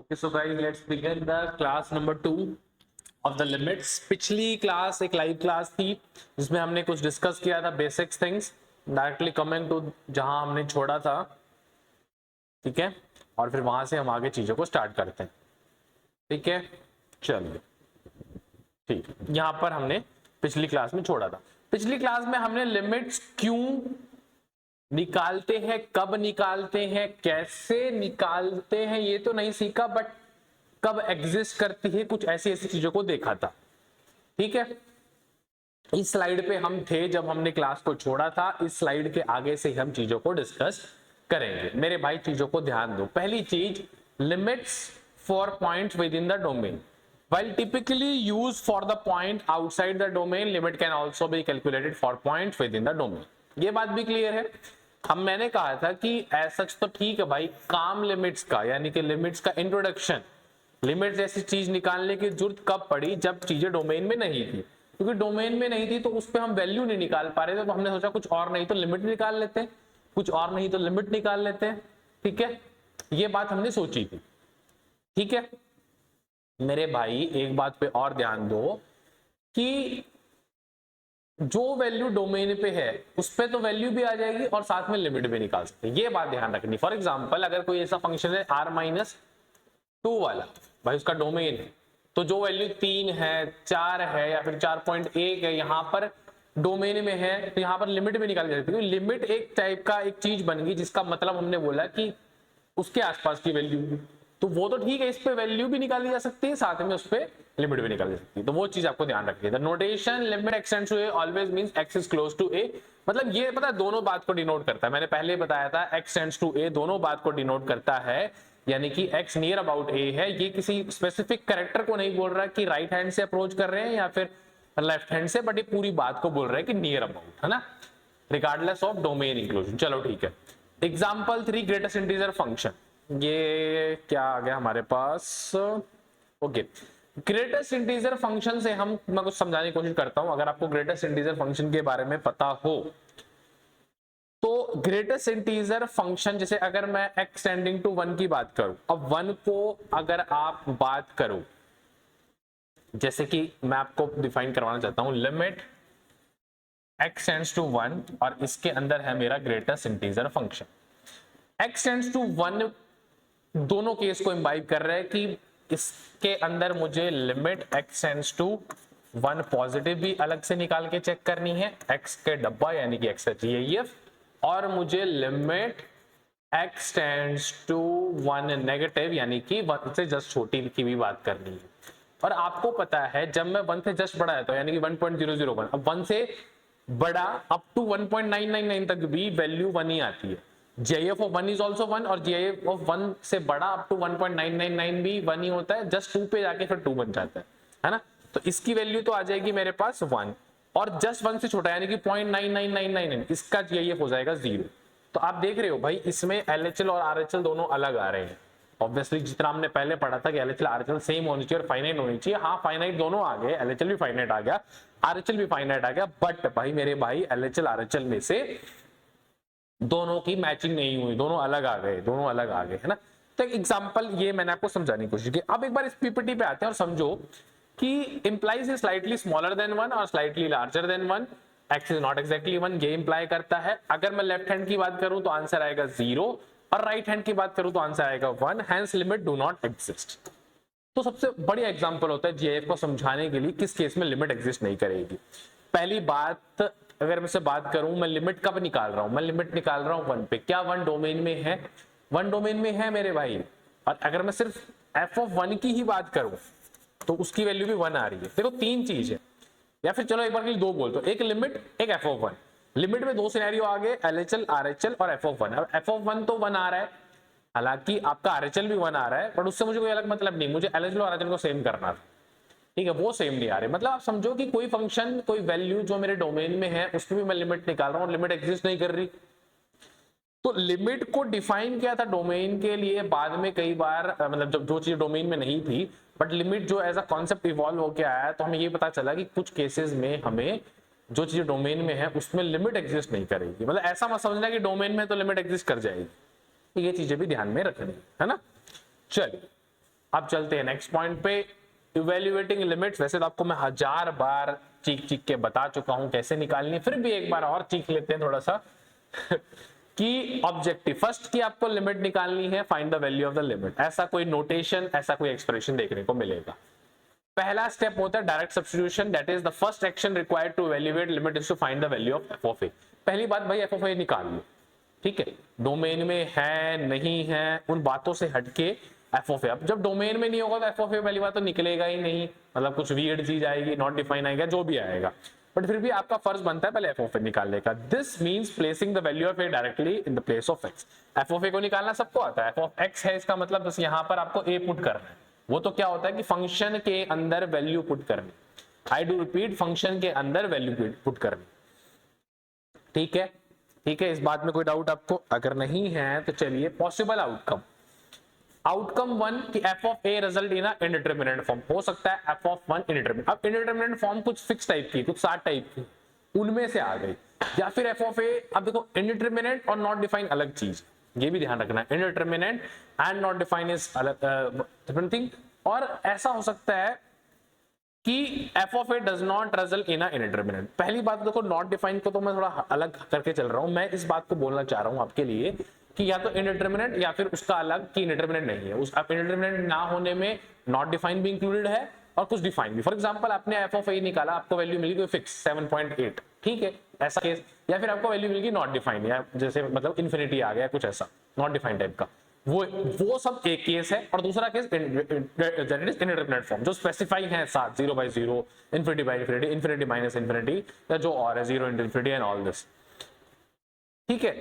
Okay, so guys, let's begin the class number 2 of the limits. पिछली class एक live class थी जिसमें हमने कुछ डिस्कस किया था basics things, directly coming to जहां हमने छोड़ा था, ठीक है, और फिर वहां से हम आगे चीजों को स्टार्ट करते हैं, ठीक है। चलिए, ठीक, यहां पर हमने पिछली क्लास में छोड़ा था। पिछली क्लास में हमने लिमिट्स क्यों निकालते हैं, कब निकालते हैं, कैसे निकालते हैं ये तो नहीं सीखा, बट कब एग्जिस्ट करती है, कुछ ऐसी ऐसी चीजों को देखा था, ठीक है। इस स्लाइड पे हम थे जब हमने क्लास को छोड़ा था। इस स्लाइड के आगे से हम चीजों को डिस्कस करेंगे। मेरे भाई चीजों को ध्यान दो। पहली चीज, limits for points with in the domain. While typically used for the point outside the domain, limit can also be calculated for points within the domain. ये बात भी क्लियर है। मैंने कहा था कि सच तो ठीक है भाई, काम लिमिट्स का यानी कि लिमिट्स का इंट्रोडक्शन, लिमिट्स जैसी चीज निकालने की जरूरत कब पड़ी, जब चीजें डोमेन में नहीं थी। क्योंकि डोमेन में नहीं थी तो उस पर हम वैल्यू नहीं निकाल पा रहे थे, तो हमने सोचा कुछ और नहीं तो लिमिट निकाल लेते हैं, कुछ और नहीं तो लिमिट निकाल लेते हैं, ठीक है। ये बात हमने सोची थी, ठीक है। मेरे भाई एक बात पे और ध्यान दो कि जो वैल्यू डोमेन पे है उस पे तो वैल्यू भी आ जाएगी और साथ में लिमिट भी निकाल सकते हैं, ये बात ध्यान रखनी। फॉर एग्जांपल, अगर कोई ऐसा फंक्शन है r-2 वाला, भाई उसका डोमेन है, तो जो वैल्यू 3 है, 4 है या फिर 4.1 है, यहां पर डोमेन में है, तो यहां पर लिमिट भी निकाली जा सकती है। लिमिट एक टाइप का एक चीज बन गई जिसका मतलब हमने बोला कि उसके आसपास की वैल्यू, तो वो तो ठीक है, इस पे वैल्यू भी निकाली जा सकती है, साथ में उस पे लिमिट भी निकाली जा सकती है, तो वो चीज आपको ध्यान रखिए। The notation limit x tends to A always means x is close to A, मतलब ये पता है दोनों बात को डिनोट करता है। मैंने पहले बताया था एक्स टेंड्स टू ए दोनों बात को डिनोट करता है, यानी कि एक्स नियर अबाउट ए है। ये किसी स्पेसिफिक कैरेक्टर को नहीं बोल रहा कि राइट हैंड से अप्रोच कर रहे हैं या फिर लेफ्ट हैंड से, बट ये पूरी बात को बोल रहा है कि नियर अबाउट, है ना, रिगार्डलेस ऑफ डोमेन इंक्लूजन। चलो ठीक है। Example 3, greatest integer function. ये क्या आ गया हमारे पास, ओके। ग्रेटेस्ट इंटीजर फंक्शन से मैं कुछ समझाने की कोशिश करता हूं। अगर आपको ग्रेटेस्ट इंटीजर फंक्शन के बारे में पता हो तो ग्रेटेस्ट इंटीजर फंक्शन, जैसे अगर मैं x टेंडिंग टू 1 की बात करूं, अब 1 को अगर आप बात करो, जैसे कि मैं आपको डिफाइन करवाना चाहता हूं, लिमिट x टेंड्स टू 1 और इसके अंदर है मेरा greatest integer function. x tends to 1 दोनों केस को इम्बाइब कर रहे हैं कि इसके अंदर मुझे limit x tends to 1 positive भी अलग से निकाल के चेक करनी है, x के डब्बा यानी कि x GIF, और मुझे limit x tends to 1 negative यानी कि 1 से जस्ट छोटी की भी बात करनी है। और आपको पता है जब मैं 1 से जस्ट बड़ा है तो यानी कि 1.001, अब 1 से बड़ा अप टू 1.999 तक भी वैल्यू 1 ही आती है। GIF of 1 is also 1 और GIF of 1 से बड़ा अप टू 1.999 भी 1 ही होता है, जस्ट 2 पे जाके फिर 2 बन जाता है ना। तो इसकी वैल्यू तो आ जाएगी मेरे पास 1, और जस्ट 1 से छोटा यानी कि 0.9999 इसका GIF हो जाएगा 0। तो आप देख रहे हो भाई, इसमें LHL और RHL दोनों अलग आ रहे हैं। ऑब्वियसली जितना हमने पहले पढ़ा था कि LHL RHL सेम होनी चाहिए और फाइनाइट होनी चाहिए, हाँ फाइनाइट दोनों आ गए, LHL भी फाइनाइट आ गया, RHL भी फाइनाइट आ गया, बट भाई मेरे भाई LHL RHL में से दोनों की मैचिंग नहीं हुई, दोनों अलग आ गए, दोनों अलग आ गए, है ना। तो एक एग्जांपल ये मैंने आपको समझाने की कोशिश की। अब एक बार इस पीपीटी पे आते हैं और समझो कि implies is slightly smaller than 1 और slightly larger than 1, x is not exactly 1, ये इंप्लाई करता है। अगर मैं लेफ्ट हैंड की बात करूं तो आंसर आएगा 0 और राइट हैंड की बात करूं तो आंसर आएगा 1, hence limit do not exist. तो सबसे बढ़िया एग्जांपल होता है GIF को समझाने के लिए किस केस में लिमिट एग्जिस्ट नहीं करेगी। पहली बात, अगर मैं से बात करूं, मैं लिमिट कब निकाल रहा हूं, मैं लिमिट निकाल रहा हूं 1 पे। क्या 1 डोमेन में है? 1 डोमेन में है मेरे भाई। और अगर मैं सिर्फ f of 1 की ही बात करूं तो उसकी वैल्यू भी 1 आ रही है। देखो तीन चीज है, या फिर चलो एक बार के लिए दो बोल दो, एक लिमिट एक f of 1। लिमिट में दो सिनेरियो आ गए, LHL RHL और f of 1। अब f of 1 तो 1 आ रहा है, हालांकि आपका RHL भी 1 आ रहा है, पर उससे मुझे कोई अलग मतलब नहीं, मुझे LHL और RHL को सेम करना था, ठीक है, वो सेम नहीं आ रहे। मतलब आप समझो कि कोई फंक्शन, कोई वैल्यू जो मेरे डोमेन में है उसकी भी मैं लिमिट निकाल रहा हूं और लिमिट एग्जिस्ट नहीं कर रही। तो लिमिट को डिफाइन किया था डोमेन के लिए बाद में कई बार, मतलब जब जो चीज डोमेन में नहीं थी, बट लिमिट जो एज अ कॉन्सेप्ट इवॉल्व होकर आया तो हमें ये पता चला कि कुछ केसेस में हमें जो चीज डोमेन में है उसमें लिमिट एग्जिस्ट नहीं करेगी। मतलब ऐसा मत समझना कि डोमेन में तो लिमिट एग्जिस्ट कर जाएगी, तो ये चीजें भी ध्यान में रखनी है ना। चलिए अब चलते हैं नेक्स्ट पॉइंट पे, इवेल्युएटिंग लिमिट्स। वैसे तो आपको मैं 1000 बार चीख के बता चुका हूं कैसे निकालनी है, फिर भी एक बार और चीख लेते हैं थोड़ा सा कि ऑब्जेक्टिव फर्स्ट की आपको लिमिट निकालनी है, find the value of the limit. ऐसा कोई नोटेशन, ऐसा कोई एक्सप्रेशन देखने को मिलेगा। पहला स्टेप होता है direct substitution, that is the first action required to evaluate limit is to find the value of f of A. पहली बात भाई एफ ऑफ ए निकाल लो, ठीक है, डोमेन में है नहीं है उन बातों से हटके एफ ऑफ ए। अब जब डोमेन में नहीं होगा तो एफ ऑफ ए पहली बात तो निकलेगा ही नहीं, मतलब कुछ वियर्ड चीज आएगी, नॉट डिफाइन आएगा, जो भी आएगा, बट फिर भी आपका फर्ज बनता है पहले एफ ऑफ ए निकालने का। This means placing the value of A directly in the place of x. F of A को निकालना सबको आता है, एफ ऑफ एक्स है इसका मतलब बस यहाँ पर आपको ए पुट करना है। वो तो क्या होता है कि फंक्शन के अंदर वैल्यू पुट करनी, आई डू रिपीट, फंक्शन के अंदर वैल्यू पुट करनी, ठीक है, ठीक है। इस बात में कोई डाउट आपको अगर नहीं है तो चलिए, पॉसिबल आउटकम, आउटकम 1 कि F of a result in indeterminate form. हो सकता है एफ ऑफ 1 इनडिटरमिनेट। अब इनडिटरमिनेट फॉर्म कुछ फिक्स टाइप की, कुछ 60 टाइप की, उनमें से आ गई, या फिर एफ ऑफ ए, अब देखो इनडिटरमिनेट और नॉट डिफाइन अलग चीज, ये भी ध्यान रखना है, indeterminate and not define is different thing. और ऐसा हो सकता है कि F of A does not result in indeterminate. पहली बात देखो, नॉट डिफाइन को तो मैं थोड़ा अलग करके चल रहा हूं, मैं इस बात को बोलना चाह रहा हूं आपके लिए कि या तो इनडिटरमिनेट या फिर उसका अलग कि इनडिटरमिनेट नहीं है। उस इनडिटरमिनेट ना होने में नॉट डिफाइन भी इंक्लूडेड है और कुछ डिफाइन भी। फॉर एग्जांपल आपने एफ ऑफ ए निकाला, आपको वैल्यू मिली कोई फिक्स 7.8, ठीक है, ऐसा केस, या फिर आपको वैल्यू मिल गई नॉट डिफाइन, या जैसे मतलब इन्फिनिटी आ गया कुछ ऐसा नॉट डिफाइन टाइप का, वो सब एक केस है। और दूसरा केस इनडिटरमिनेट फॉर्म जो स्पेसिफाई है साथ 0/0, infinity by infinity, infinity minus infinity, या जो और है 0 into infinity and all this, ठीक है।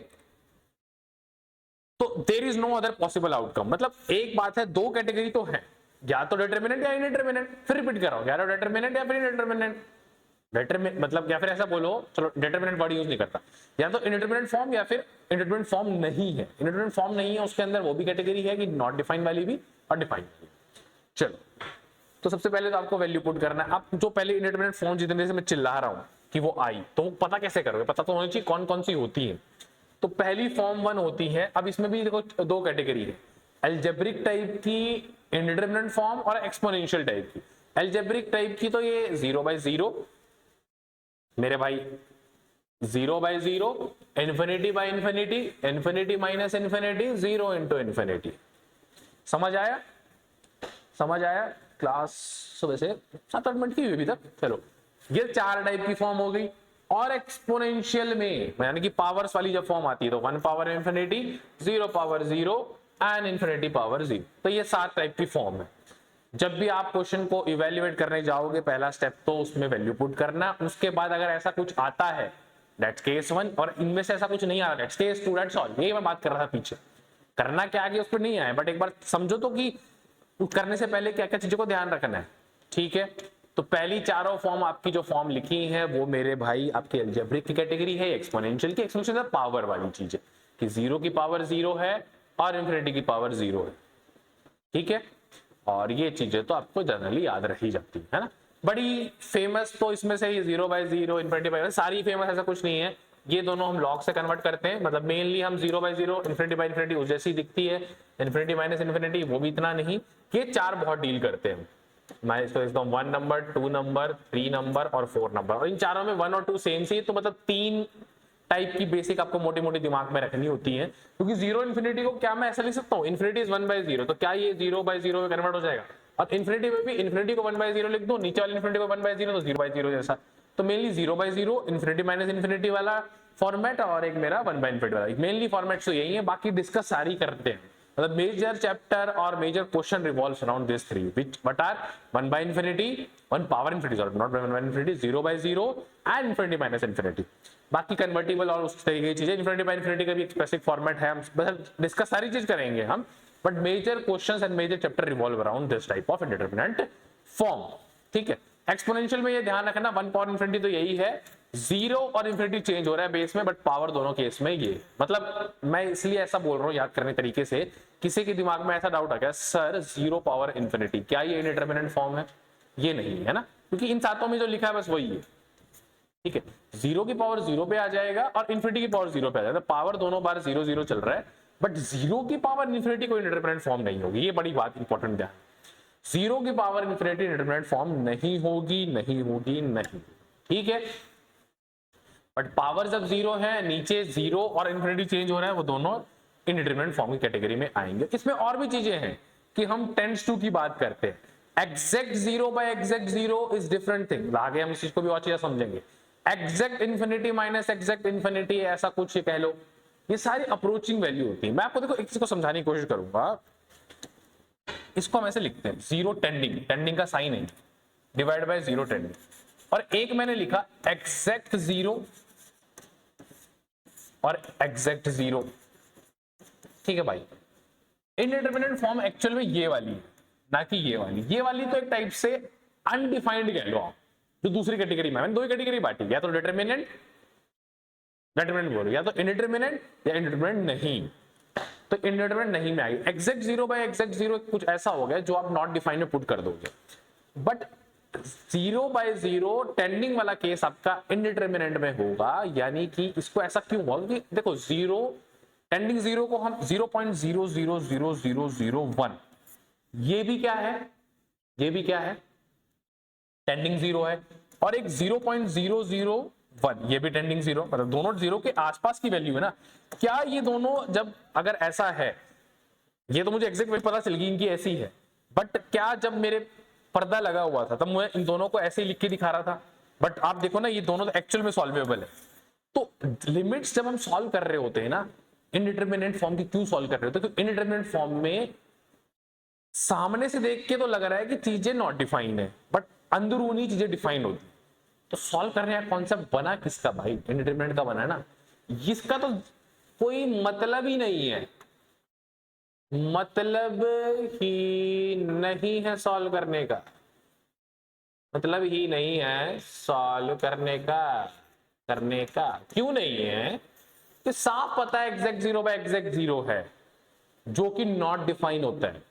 तो there is no other possible outcome, मतलब एक बात है, दो कैटेगरी तो है, या तो डिटरमिनेंट या इनडिटरमिनेंट। फिर रिपीट कर रहा हूं, या तो डिटरमिनेंट या फिर इनडिटरमिनेंट। डिटरमिनेंट मतलब या फिर ऐसा बोलो, चलो डिटरमिनेंट वर्ड यूज नहीं करता, या तो इनडिटरमिनेंट फॉर्म या फिर इनडिटरमिनेंट फॉर्म नहीं है। इनडिटरमिनेंट फॉर्म नहीं है, उसके अंदर वो भी कैटेगरी है कि नॉट डिफाइंड वाली भी और डिफाइंड वाली। चलो, तो सबसे पहले तो आपको वैल्यू पुट करना है। अब जो पहले इनडिटरमिनेंट फॉर्म जितने से मैं चिल्ला रहा हूं कि वो आई, तो पता कैसे करोगे, पता तो होनी चाहिए कौन कौन सी होती है। तो पहली फॉर्म 1 होती है। अब इसमें भी देखो दो कैटेगरी है, अलजेब्रिक टाइप की इनडिटरमिनेंट फॉर्म और एक्सपोनेंशियल टाइप की। अलजेब्रिक टाइप की तो ये 0/0 मेरे भाई, 0/0, infinity by infinity, infinity minus infinity, 0 into infinity. समझ आया, समझ आया? क्लास सुबह से 7-8 मिनट की हुई अभी तक। चलो, ये 4 टाइप की फॉर्म हो गई। और एक्सपोनेंशियल में यानी कि पावर्स वाली जब फॉर्म आती है तो 1 power infinity, 0 power 0 and infinity power 0। तो ये 7 टाइप की फॉर्म है। जब भी आप क्वेश्चन को इवेल्युएट करने जाओगे, पहला स्टेप तो उसमें वैल्यू पुट करना। उसके बाद अगर ऐसा कुछ आता है दैट्स केस 1, और इनमें से ऐसा कुछ नहीं आ रहा दैट्स केस 2, दैट्स ऑल। यही मैं बात कर रहा था पीछे, करना क्या आगे उस पर नहीं आया, बट एक बार समझो तो कि करने से पहले क्या क्या चीजों को ध्यान रखना है, ठीक है। तो पहली चारों फॉर्म आपकी जो फॉर्म लिखी है वो मेरे भाई आपकी अलजेब्रिक की कैटेगरी है, एक्सपोनेंशियल की। एक्सपोनेंशियल पावर वाली चीज है कि 0 की पावर 0 है और इन्फिनिटी की पावर 0 है, ठीक है। और ये चीजें तो आपको जनरली याद रही जाती है ना। बड़ी फेमस तो इसमें से 0/0, इन्फिनिटी बाय, सारी फेमस ऐसा कुछ नहीं है। ये दोनों हम लॉग से कन्वर्ट करते हैं, मतलब मेनली हम 0/0, इन्फिनिटी बाय इन्फिनिटी उस जैसी दिखती है, इन्फिनिटी माइनस इन्फिनिटी वो भी इतना नहीं। ये 4 बहुत डील करते हैं। मैं इसको देखता हूँ 1 नंबर, 2 नंबर, 3 नंबर और 4 नंबर, और इन चारों में 1 और 2 सेम सी, तो मतलब 3 टाइप की बेसिक आपको मोटी मोटी दिमाग में रखनी होती है। क्योंकि 0 इन्फिनिटी को क्या मैं ऐसा लिख सकता हूँ, इन्फिनिटी इज 1/0, तो क्या ये 0/0 में कन्वर्ट हो जाएगा? और इन्फिनिटी में भी इन्फिनिटी को 1/0 लिख दो, नीचे वाली इन्फिनिटी को 1/0, तो 0/0 जैसा। तो मेनली 0/0, इन्फिनिटी माइनस इन्फिनिटी वाला फॉर्मेट और एक मेरा 1/∞ वाला, मेनली फॉर्मेट तो यही है। बाकी डिस्कस सारी करते हैं, मतलब मेजर चैप्टर और major question revolves around this 3 which what are 1/∞, 1 power infinity, sorry not 1/∞, 0/0 and infinity minus infinity. बाकी कन्वर्टिबल और उस तरीके की चीजें, इन्फिनिटी बाय इन्फिनिटी का भी एक स्पेसिफिक फॉर्मेट है, हम बस डिस्कस सारी चीज करेंगे हम। But major questions and major chapter revolve around this type of indeterminant form, ठीक है। एक्सपोनेंशियल में ये ध्यान रखना, 1 power इन्फिनिटी तो यही है, 0 और इन्फिनिटी चेंज हो रहा है बेस में, बट पावर दोनों केस में ये। मतलब मैं इसलिए ऐसा बोल रहा हूँ याद करने तरीके से, किसी के दिमाग में ऐसा डाउट आ गया सर 0 power इन्फिनिटी क्या ये इंडिटरमिनेंट फॉर्म है? ये नहीं है ना, क्योंकि इन सातों में जो लिखा है बस वही है, ठीक है। 0 की पावर 0 पे आ जाएगा और इन्फिनिटी की पावर 0 पे आ जाएगा, पावर दोनों बार 0 0 चल रहा है, बट 0 की पावर इन्फिनिटी कोई इंडिटरमिनेंट फॉर्म नहीं होगी। ये बड़ी बात इंपॉर्टेंट है। जीरो की पावर इन्फिनिटी इंडिटरमिनेट फॉर्म नहीं होगी, नहीं होगी, नहीं। ठीक है, बट पावर जब जीरो है, नीचे जीरो और इन्फिनिटी चेंज हो रहा है, वो दोनों इंडिटरमिनेट फॉर्म की कैटेगरी में आएंगे। इसमें और भी चीजें हैं कि हम टेंड्स टू की बात करते हैं। Exact zero by exact zero is different thing, आगे हम इस चीज को भी और चीजें समझेंगे। Exact infinity minus exact infinity, ऐसा कुछ कह लो, ये सारी अप्रोचिंग वैल्यू होती है। मैं आपको देखो एक चीज को समझाने की कोशिश करूंगा। इसको हम ऐसे लिखते हैं, जीरो टेंडिंग, टेंडिंग का साइन है, डिवाइड बाय जीरो टेंडिंग, और एक मैंने लिखा एग्जैक्ट जीरो और एग्जैक्ट जीरो। ठीक है भाई, इनडिटरमिनेट फॉर्म एक्चुअल में ये वाली है, ना कि ये वाली। ये वाली तो एक टाइप से अनडिफाइंड कह लो आप, जो दूसरी कैटेगरी में, मैंने दो ही कैटेगरी बांटी, या तो डिटरमिनेंट, डिटरमिनेंट बोलो, या तो इनडिटरमिनेंट या इनडिटरमिनेंट नहीं। तो इनडिटरमिनेंट नहीं में आई। Exact zero by exact zero कुछ ऐसा हो गया जो आप नॉट डिफाइंड में पुट कर दोगे, but zero by zero tending वाला केस आपका इनडिटरमिनेंट में होगा। यानी कि इसको ऐसा क्यों हुआ कि देखो, जीरो टेंडिंग जीरो को हम 0.000001, ये भी क्या है, ये भी क्या है, टेंडिंग जीरो है, और एक 0.001 ये भी टेंडिंग जीरो, मतलब दोनों जीरो के आसपास की वैल्यू है ना। क्या ये दोनों जब अगर ऐसा है, ये तो मुझे एग्जैक्ट वैल्यू पता चल गई इनकी ऐसी है, बट क्या जब मेरे पर्दा लगा हुआ था तब मैं इन दोनों को ऐसे ही लिख के दिखा रहा था, बट आप देखो ना ये दोनों तो एक्चुअल में सॉल्वेबल है। तो लिमिट्स जब हम सॉल्व कर रहे होते हैं ना, इनडिटरमिनेंट फॉर्म की क्यों सॉल्व कर रहे होते हैं, तो इनडिटरमिनेंट फॉर्म में सामने से देख के तो लग रहा है कि चीजें नॉट डिफाइंड है, बट अंदरूनी चीजें डिफाइन होती। तो सॉल्व करने का कॉन्सेप्ट बना किसका भाई, इनडिटरमिनेंट का बना है ना। इसका तो कोई मतलब ही नहीं है, मतलब ही नहीं है सॉल्व करने का, मतलब ही नहीं है सॉल्व करने का, करने का क्यों नहीं है कि साफ पता है exact zero by exact zero है, जो कि नॉट डिफाइन होता है।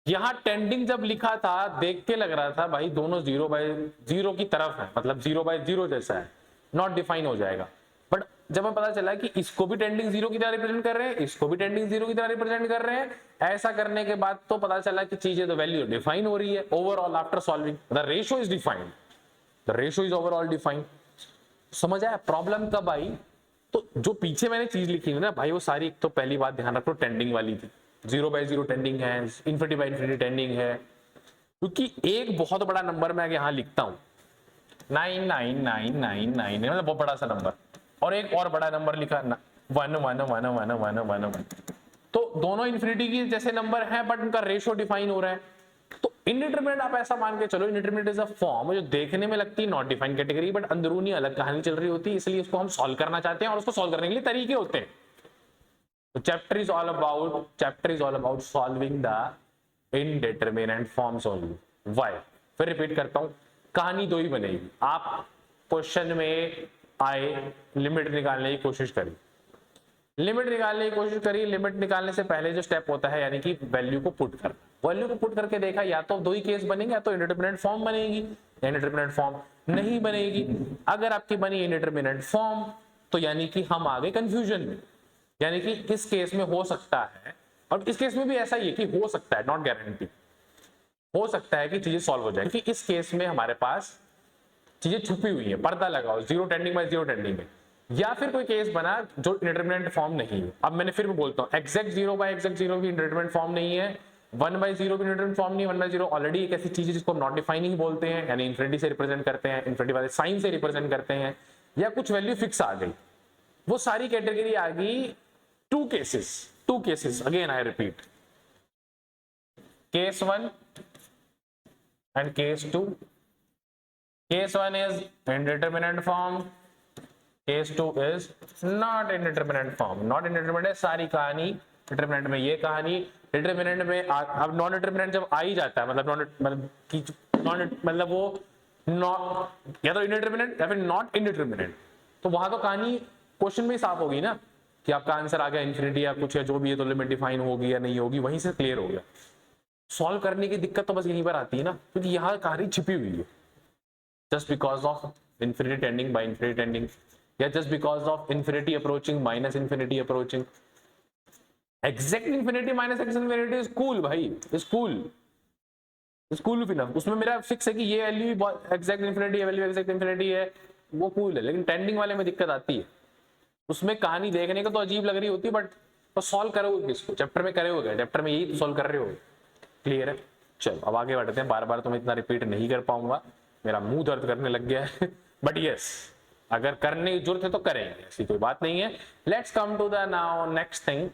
यहां टेंडिंग जब लिखा था देख के लग रहा था भाई दोनों जीरो बाय जीरो की तरफ है, मतलब जीरो बाय जीरो जैसा है, नॉट डिफाइन हो जाएगा। बट जब हमें पता चला कि इसको भी टेंडिंग जीरो की तरह रिप्रेजेंट कर रहे हैं, इसको भी टेंडिंग जीरो की तरह रिप्रेजेंट कर रहे हैं, ऐसा करने के बाद तो पता चला कि चीजें तो वैल्यू डिफाइन हो रही है overall after solving, the ratio is defined, the ratio is overall defined. समझ आया प्रॉब्लम कब आई? तो जो पीछे मैंने चीज लिखी है ना भाई, वो सारी, एक तो पहली बात ध्यान रखो टेंडिंग वाली थी, जीरो बाय जीरो टेंडिंग है, इन्फिनिटी बाय इन्फिनिटी टेंडिंग है, क्योंकि एक बहुत बड़ा नंबर मैं यहां लिखता हूं 99999 मतलब बहुत बड़ा सा नंबर, और एक और बड़ा नंबर लिखा 1 तो दोनों इन्फिनिटी की जैसे नंबर है, बट उनका रेशियो डिफाइन हो रहा है। तो इनडिटरमिनेट आप ऐसा मान के चलो, इनडिटरमिनेट इज अ फॉर्म जो देखने में लगती है नॉट डिफाइंड कैटेगरी, बट अंदरूनी अलग कहानी चल रही होती है, इसलिए इसको हम सॉल्व करना चाहते हैं, और उसको सॉल्व करने के लिए तरीके होते हैं। Chapter is all about solving the indeterminate forms only. Why? फिर रिपीट करता हूं, कहानी दो ही बनेगी। आप क्वेश्चन में आए, लिमिट निकालने की कोशिश करिए, लिमिट निकालने की कोशिश करिए। लिमिट निकालने से पहले जो स्टेप होता है, यानी कि वैल्यू को पुट करना, वैल्यू को पुट करके देखा, या तो दो ही केस बनेंगे, या तो इनडिटरमिनेट फॉर्म बनेगी या इनडिटरमिनेट फॉर्म नहीं बनेगी। अगर आपकी बनी इनडिटरमिनेट फॉर्म, तो यानी कि हम आ गए कंफ्यूजन में, यानी कि इस केस में हो सकता है, और इस केस में भी ऐसा ही है कि हो सकता है, नॉट गारंटी, हो सकता है कि चीजें सॉल्व हो जाए, कि इस केस में हमारे पास चीजें छुपी हुई है, पर्दा लगाओ zero tending by zero tending में, या फिर कोई केस बना जो इंडिटरमिनेट फॉर्म नहीं है। अब मैंने फिर भी बोलता हूं, exact zero by exact zero की इंडिटरमिनेट फॉर्म नहीं है, 1/0 की इंडिटरमिनेट फॉर्म नहीं, 1/0 ऑलरेडी एक ऐसी चीज है जिसको हम नॉट डिफाइनिंग ही बोलते हैं, यानी इन्फिनिटी से रिप्रेजेंट करते हैं, इन्फिनिटी वाले साइन से रिप्रेजेंट करते हैं, या कुछ वैल्यू फिक्स आ गई, वो सारी कैटेगरी आ गई। Two cases again I repeat, case 1 and case 2. Case 1 is indeterminate form, case 2 is not indeterminate form. Not indeterminate है सारी कहानी, डिटरमिनेंट में ये कहानी, डिटरमिनेंट में अब नॉन डिटरमिनेंट जब आ ही जाता है, मतलब वो नॉट, या तो इंडिटरमिनेंट या फिर नॉट इंडिटरमिनेंट, तो वहां तो कहानी क्वेश्चन में ही साफ होगी ना कि आपका आंसर आ गया इन्फिनिटी या कुछ है जो भी है, तो लिमिट डिफाइन होगी या नहीं होगी, वहीं से क्लियर हो गया। सॉल्व करने की दिक्कत तो बस यहीं पर आती है ना, क्योंकि यहाँ कहानी छिपी हुई है, just because of infinity tending by infinity tending, या just because of infinity approaching minus infinity approaching, exact infinity minus x infinity is cool भाई, is cool, is cool enough. उसमें मेरा फिक्स है कि ये वैल्यू एग्जैक्ट इन्फिनिटी, ये value exact infinity है, वो कूल है। लेकिन टेंडिंग वाले में दिक्कत आती है, उसमें कहानी देखने को तो अजीब लग रही होती है, बट तो सॉल्व करोगे किसको, चैप्टर में करे होगे, चैप्टर में यही तो सॉल्व कर रहे हो। क्लियर है? चलो अब आगे बढ़ते हैं, बार बार तो मैं इतना रिपीट नहीं कर पाऊंगा, मेरा मुंह दर्द करने लग गया है बट यस, अगर करने की जरूरत है तो करेंगे, ऐसी कोई बात नहीं है। Let's come to the now next thing,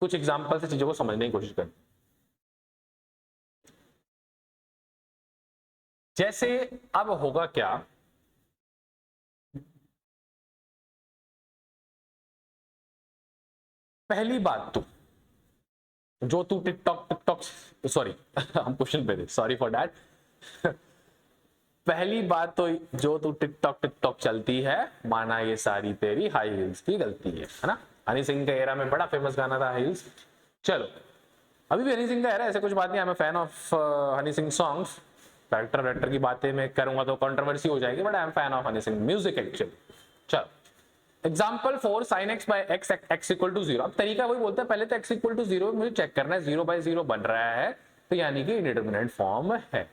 कुछ एग्जांपल से चीजों को समझने की कोशिश करें। जैसे अब होगा क्या, पहली बात तो जो तू टिकटॉक सॉरी हम क्वेश्चन पे थे, सॉरी फॉर दैट पहली बात तो जो तू टिकटॉक चलती है, माना ये सारी तेरी हाई हील्स की गलती है ना। हनी सिंह के एरा में बड़ा फेमस गाना था हाई हील्स। चलो अभी भी हनी सिंह का एरा, ऐसे कुछ बात नहीं, I am fan of Honey Singh songs. Director की बातें मैं करूंगा तो कंट्रोवर्सी हो जाएगी, but I am fan of Honey Singh music actually. चलो example 4 sin x by x x equal to 0। अब तरीका वही बोलता है, पहले तो x इक्वल टू 0 मुझे चेक करना है, 0 by 0 बन रहा है तो यानी कि इंडिटरमिनेट फॉर्म है।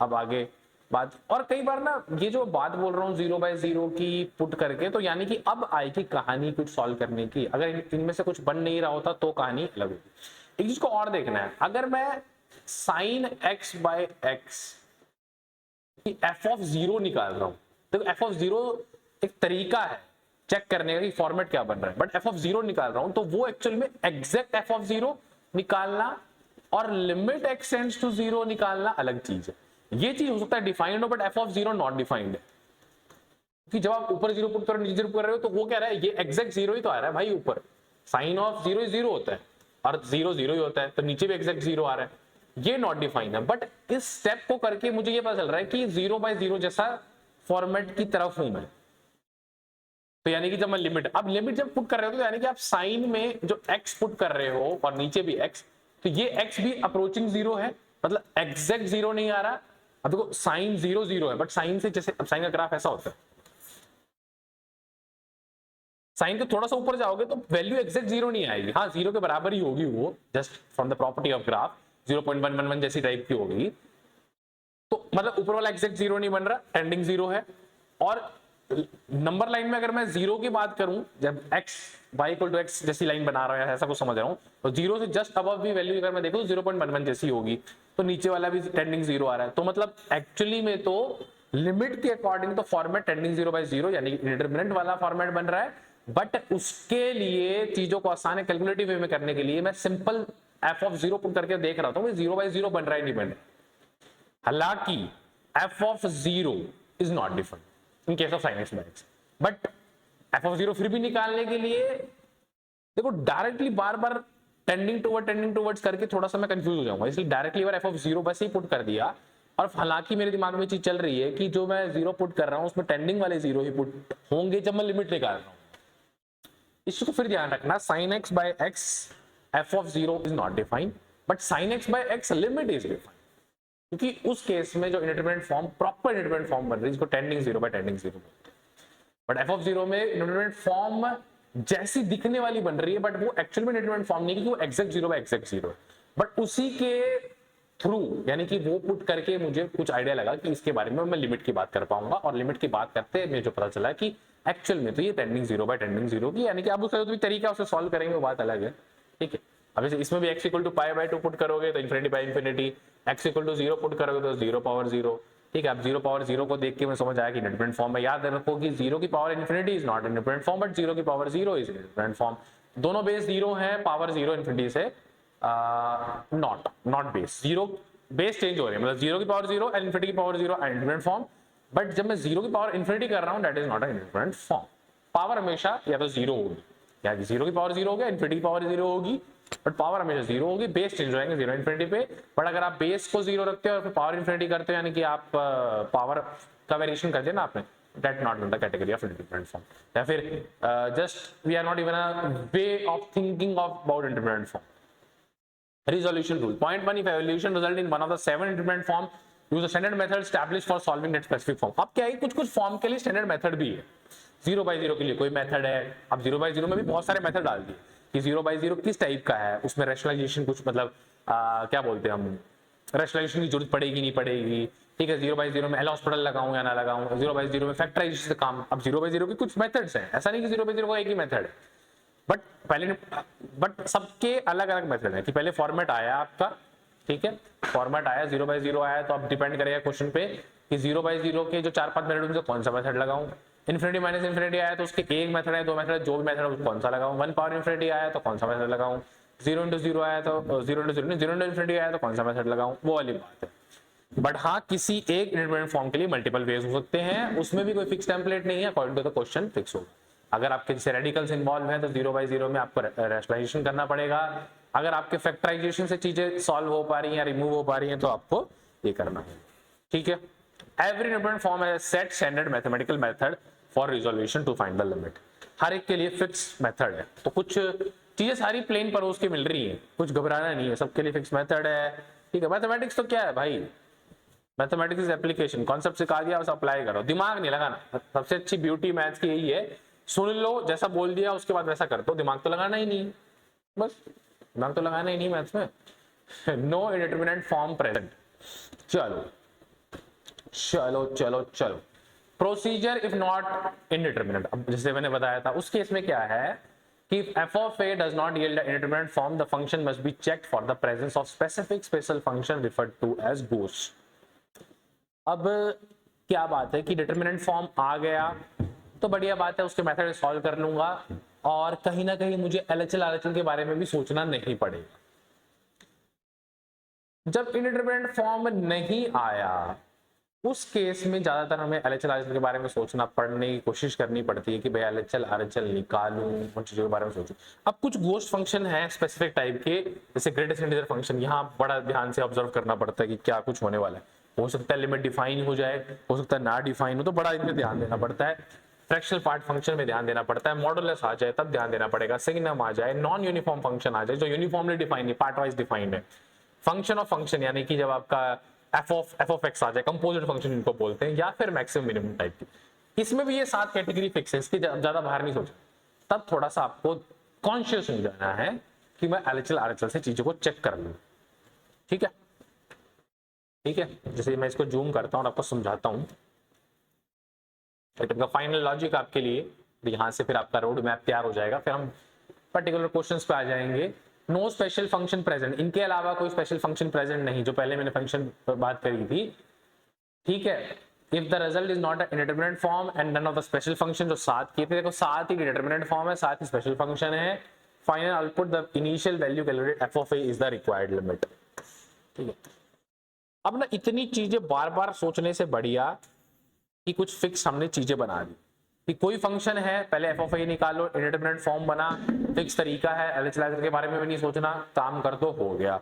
अब आगे बात, और कई बार ना ये जो बात बोल रहा हूँ 0 by 0 की पुट करके, तो यानी कि अब आएगी कहानी कुछ सॉल्व करने की। अगर इनमें से कुछ बन नहीं रहा होता तो कहानी अलग होगी। एक चीज को और देखना है, अगर मैं sin x by x की f of 0 निकाल रहा हूं, तो f of 0 एक तरीका है चेक करने का कि फॉर्मेट क्या बन रहा है, बट f of 0 निकाल रहा हूं तो वो एक्चुअल में एग्जैक्ट f of 0 निकालना और लिमिट x टेंड्स टू 0 निकालना अलग चीज है। ये चीज हो सकता है डिफाइंड हो, but f of 0 not defined है, कि जब आप ऊपर 0 पुट कर नीचे 0 कर रहे हो तो वो कह रहा है ये एग्जैक्ट 0 ही तो आ रहा है भाई, ऊपर साइन ऑफ 0 0 होता है और 0 0 ही होता है, तो नीचे भी एग्जैक्ट 0 आ रहा है, ये नॉट डिफाइंड है। बट इस स्टेप को करके मुझे ये पता चल रहा है कि 0 by 0 जैसा फॉर्मेट की तरफ हूं मैं, तो यानी कि जब मैं लिमिट, अब लिमिट जब पुट कर रहे हो तो यानी कि आप साइन में जो x पुट कर रहे हो और नीचे भी x, तो ये x भी अप्रोचिंग 0 है, मतलब एग्जैक्ट 0 नहीं आ रहा। अब देखो साइन 0 0 है, बट साइन से जैसे, अब साइन का ग्राफ ऐसा होता है, साइन के थोड़ा सा ऊपर जाओगे तो वैल्यू एग्जैक्ट 0 नहीं आएगी, हाँ 0 के बराबर ही होगी वो, just from the property of graph 0.111 जैसी टाइप की होगी, तो मतलब ऊपर वाला एग्जैक्ट 0 नहीं बन रहा, टेंडिंग 0 है। और नंबर लाइन में अगर मैं 0 की बात करूं, जब x y equal to x जैसी लाइन बना रहा है, ऐसा कुछ समझ रहा हूं, तो 0 से जस्ट अबव भी वैल्यू अगर मैं देखूं तो 0.11 जैसी होगी, तो नीचे वाला भी टेंडिंग 0 आ रहा है, तो मतलब एक्चुअली में तो लिमिट के अकॉर्डिंग तो फॉर्मेट टेंडिंग 0 by 0 यानी कि इंडिटरमिनेंट वाला फॉर्मेट बन रहा है। बट उसके लिए चीजों को आसान है कैलकुलेटिव वे में करने के लिए मैं सिंपल f of 0 पुट करके देख रहा था, 0 by 0 बन रहा है नहीं बन रहा। हालांकि f of 0 is not different in case of sin x by x, but f of 0 फिर भी निकालने के लिए देखो डायरेक्टली बार बार टेंडिंग टुवर्ड्स करके थोड़ा सा मैं कंफ्यूज हो जाऊंगा, इसलिए डायरेक्टली बार f of 0 बस ही पुट कर दिया। और हालांकि मेरे दिमाग में चीज चल रही है कि जो मैं 0 पुट कर रहा हूं उसमें टेंडिंग वाले 0 ही पुट होंगे जब मैं लिमिट निकाल रहा हूं। इसको फिर ध्यान रखना, sin x by x f of 0 is not defined, but sin x by x limit is defined, क्योंकि उस केस में जो इंडिटरमिनेंट फॉर्म, प्रॉपर इंडिटरमिनेंट फॉर्म बन रही है जिसको टेंडिंग 0 by टेंडिंग 0 बोलते हैं। बट f of 0 में इंडिटरमिनेंट फॉर्म जैसी दिखने वाली बन रही है, बट वो एक्चुअल में इंडिटरमिनेंट फॉर्म नहीं, क्योंकि वो एग्जैक्ट 0 by एग्जैक्ट 0 है। बट उसी के थ्रू यानी कि वो पुट करके मुझे कुछ आइडिया लगा कि इसके बारे में मैं लिमिट की बात कर पाऊंगा, और लिमिट की बात करते मुझे जो पता चला कि एक्चुअल में तो ये टेंडिंग 0 by टेंडिंग 0 की, यानी कि आप उसका जो भी तरीका उसे सॉल्व करेंगे वो बात अलग है, ठीक है। अब इसमें भी x equal to pi by 2 put करोगे तो infinity by infinity, x equal to 0 put करोगे तो 0 पावर 0, ठीक है। अब 0 पावर 0 को देख के मुझे समझ आया कि इंडिपेंडेंट फॉर्म में, याद रखो कि 0 की power infinity is not independent form, but 0 की पावर 0 इज इंडिपेंडेंट फॉर्म। दोनों बेस 0 है, पावर 0 इन्फिनिटी से नॉट बेस, 0 बेस चेंज हो रही है, मतलब 0 की पावर 0 एंड इन्फिनिटी की पावर 0 इंडिपेंडेंट फॉर्म। बट जब मैं 0 की पावर इन्फिनिटी कर रहा हूं that is not an independent form. Power हमेशा या तो 0 होगी, या 0 की पावर 0 होगी, इन्फिनिटी की पावर 0 होगी, बट पावर हमेशा 0 होगी, बेस चेंज हो जाएंगे 0 इन्फिनिटी पे। बट अगर आप बेस को 0 रखते हो और फिर पावर इन्फिनिटी करते हो, यानी कि आप पावर का वेरिएशन कर दिया ना आपने, that not in the category of independent form, या फिर just we are not even a way of thinking of about independent form. Resolution rule. Point 1, if evaluation result in one of the 7 independent form, use a standard method established for solving that specific form. अब क्या है, कुछ form के लिए standard method भी है, 0 by 0 के लिए कोई मेथड है, अब 0 by 0 में भी बहुत सारे मेथड डाल दिए कि 0/0 किस टाइप का है, उसमें रैशनलाइजेशन कुछ मतलब क्या बोलते हैं हम, रैशनलाइजेशन की जरूरत पड़ेगी नहीं पड़ेगी, ठीक है। 0/0 में एल हॉस्पिटल लगाऊं या ना लगाऊं, 0/0 में फैक्टराइजेशन से काम, अब 0/0 के कुछ मेथड्स हैं, ऐसा नहीं कि 0/0 का एक ही मेथड है, बट सबके अलग अलग मेथड है। कि पहले फॉर्मेट आया आपका, ठीक है, फॉर्मेट आया 0/0 आया, तो अब डिपेंड करेगा क्वेश्चन पे कि 0/0 के जो 4-5 मेथड उनसे कौन सा मेथड लगाऊं। इन्फिनिटी माइनस इन्फिनिटी आया तो उसके एक मेथड है, दो मेथड, जो भी मेथड है कौन सा लगाऊं। 1 पावर इन्फिनिटी आया तो कौन सा मेथड लगाऊं। 0 × 0 आया तो 0 × इन्फिनिटी आया तो कौन सा मेथड लगाऊं, वो वाली बात है। बट हाँ, किसी एक इंडिपेंडेंट फॉर्म के लिए मल्टीपल वेज हो सकते हैं, उसमें भी कोई फिक्स टेम्पलेट नहीं है, according to the question fix होगा। अगर आपके जैसे रेडिकल्स इन्वॉल्व है तो 0/0 में आपको रैशनलाइजेशन करना पड़ेगा। अगर आपके फैक्टराइजेशन से चीजें सॉल्व हो पा रही हैं या रिमूव हो पा रही हैं तो आपको ये करना है, ठीक है। Every independent form has a set standard mathematical method for resolution to find the limit. हर एक के लिए फिक्स मेथड है, तो कुछ चीजें सारी प्लेन परोस के मिल रही हैं, कुछ घबराना नहीं है, सबके लिए फिक्स मेथड है, ठीक है। मैथमेटिक्स तो क्या है भाई, मैथमेटिक्स इज एप्लीकेशन, कॉन्सेप्ट सिखा दिया बस अप्लाई करो, दिमाग नहीं लगाना। सबसे अच्छी ब्यूटी मैथ्स की यही है, सुन लो जैसा बोल दिया उसके बाद वैसा कर दो, दिमाग तो लगाना ही नहीं, बस दिमाग तो लगाना ही नहीं मैथ्स में। No indeterminate form present. चलो चलो चलो चलो, प्रोसीजर इफ नॉट इंडिटरमिनेंट। अब जैसे मैंने बताया था उस केस में क्या है कि f of a does not yield an indeterminate form, the function must be checked for the presence of specific special function referred to as ghost। अब क्या बात है कि डिटरमिनेंट फॉर्म आ गया तो बढ़िया बात है, उसके मेथड सॉल्व कर लूंगा और कहीं ना कहीं मुझे एलएचएल आरएचएल के बारे में भी सोचना नहीं पड़ेगा। जब इनडिटरमिनेंट फॉर्म नहीं आया उस केस में ज्यादातर हमें एलएचएल आरएचएल के बारे में सोचना पड़ने की कोशिश करनी पड़ती है कि भाई एलएचएल आरएचएल निकालूं, उन चीजों के बारे में सोचूं। अब कुछ गोस्ट फंक्शन है स्पेसिफिक टाइप के, जैसे ग्रेटेस्ट इंटीजर फंक्शन, यहाँ बड़ा ध्यान से ऑब्जर्व करना पड़ता है कि क्या कुछ होने वाला है। हो सकता है लिमिट डिफाइन हो जाए, हो सकता है ना डिफाइन हो, तो बड़ा इनमें ध्यान देना पड़ता है। फ्रैक्शनल पार्ट फंक्शन में ध्यान देना पड़ता है, मॉडुलस आ जाए तब ध्यान देना पड़ेगा, सिग्नम आ जाए, नॉन यूनिफॉर्म फंक्शन आ जाए जो यूनिफॉर्मली डिफाइंड है, पार्ट वाइज डिफाइंड है। फंक्शन ऑफ फंक्शन यानी कि जब आपका एफ ऑफ एक्स आ जाए, कंपोजिट फंक्शन इनको बोलते हैं, या फिर मैक्सिमम मिनिमम टाइप की, इसमें भी ये 7 कैटेगरी फिक्स है, इसकी ज्यादा बाहर नहीं सोचा। तब थोड़ा सा आपको कॉन्शियस हो जाना है कि मैं एलएचएल आरएचएल से चीजों को चेक कर लूं, ठीक है ठीक है। जैसे मैं इसको जूम करता हूं और आपको समझाता हूं का फाइनल लॉजिक आपके लिए, यहां से फिर आपका रोड मैप तैयार हो जाएगा, फिर हम पर्टिकुलर क्वेश्चंस पे आ जाएंगे। नो स्पेशल फंक्शन प्रेजेंट, इनके अलावा कोई स्पेशल फंक्शन प्रेजेंट नहीं, जो पहले मैंने फंक्शन पर बात करी थी, ठीक है। If the result is not indeterminate form and none of the special function, जो 7 किए थे, देखो 7 ही डिटरमिनेंट फॉर्म है, 7 ही स्पेशल फंक्शन है। Final output the initial value calculated F of A is the required limit, ठीक है। अब ना इतनी चीजें बार बार सोचने से बढ़िया कि कुछ फिक्स हमने चीजें बना दी कि कोई फंक्शन है, पहले एफ ऑफ ए निकालो, इंडिटरमिनेंट फॉर्म बना, फिक्स तरीका है, एलएचएल के बारे में भी नहीं सोचना, काम कर दो, हो गया।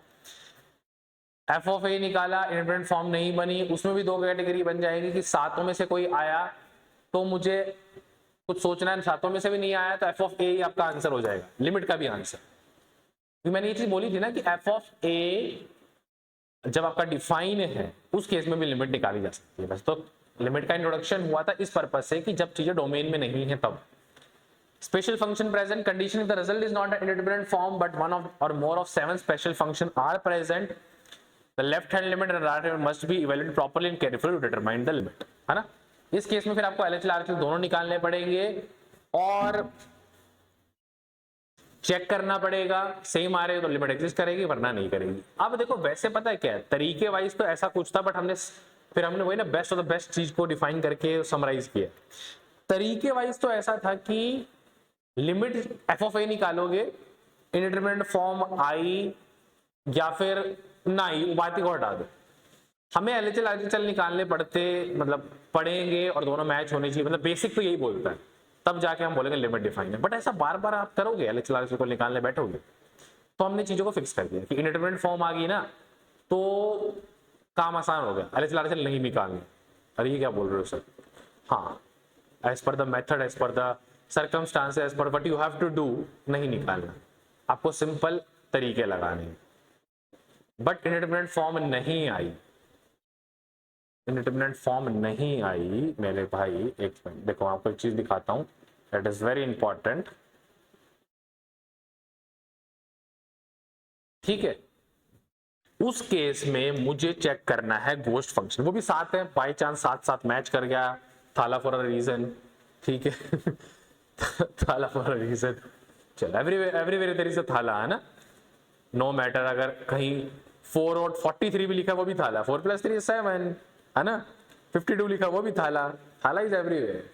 एफ ऑफ ए निकाला, इंडिटरमिनेंट फॉर्म नहीं बनी, उसमें भी 2 कैटेगरी बन जाएगी कि सातों में से कोई आया तो मुझे कुछ सोचना है, सातों में से भी नहीं आया तो एफ ऑफ ए ही आपका आंसर हो जाएगा, लिमिट का भी आंसर। मैंने ये चीज बोली थी ना कि एफ ऑफ ए जब आपका डिफाइन है उस केस में भी लिमिट निकाली जा सकती है, बस। तो लिमिट का इंट्रोडक्शन हुआ था इस पर्पज से कि जब चीजें डोमेन में नहीं है तब। Special function present condition if the result is not an indeterminate form but one of or more of 7 special function are present, the left hand limit and right hand must be evaluated properly and carefully to determine the limit, है ना। इस case में फिर आपको LHL RHL दोनों निकालने पड़ेंगे और चेक करना पड़ेगा, सेम आ रहे हो तो लिमिट एग्जिस्ट करेगी वरना नहीं करेगी। अब देखो वैसे पता है क्या है, तरीके वाइज तो ऐसा कुछ था, बट हमने वही ना बेस्ट ऑफ द बेस्ट चीज को डिफाइन करके समराइज किया। तरीके वाइज तो ऐसा था कि लिमिट एफ ऑफ ए निकालोगे, इंडिटरमिनेंट फॉर्म आई या फिर ना ही, बात ही को हटा दो, हमें एलएचएल आरएचएल निकालने पड़ते, मतलब पढ़ेंगे और दोनों मैच होने चाहिए, मतलब बेसिक तो यही बोलता है, तब जाके हम बोलेंगे लिमिट डिफाइन है। बट ऐसा बार बार आप करोगे, एलएचएल आरएचएल को निकालने बैठोगे, तो हमने चीजों को फिक्स कर दिया कि इंडिटरमिनेंट फॉर्म आ गई ना तो काम आसान हो गया, एलएचएल आरएचएल नहीं निकालना। अरे ये क्या बोल रहे हो सर? हाँ, as per the method, as per the circumstances, as per what you have to do, नहीं निकालना, आपको सिंपल तरीके लगाने। बट इंडिटरमिनेंट फॉर्म नहीं आई, इंडिटरमिनेंट फॉर्म नहीं आई मेरे भाई। एक मिनट देखो, आपको एक चीज दिखाता हूं, दैट इज वेरी इंपॉर्टेंट। ठीक है, उस केस में मुझे चेक करना है गोस्ट फंक्शन, वो भी साथ है, बाई चांस साथ साथ मैच कर गया, थाला फॉर अ रीजन, ठीक है थाला फॉर अ रीजन, चलो एवरीवेयर देयर इज अ थाला, है ना, नो मैटर अगर कहीं 4 और 43 भी लिखा वो भी थाला, 4 + 3 = 7, है ना, 52 लिखा वो भी थाला, थाला इज एवरीवेयर।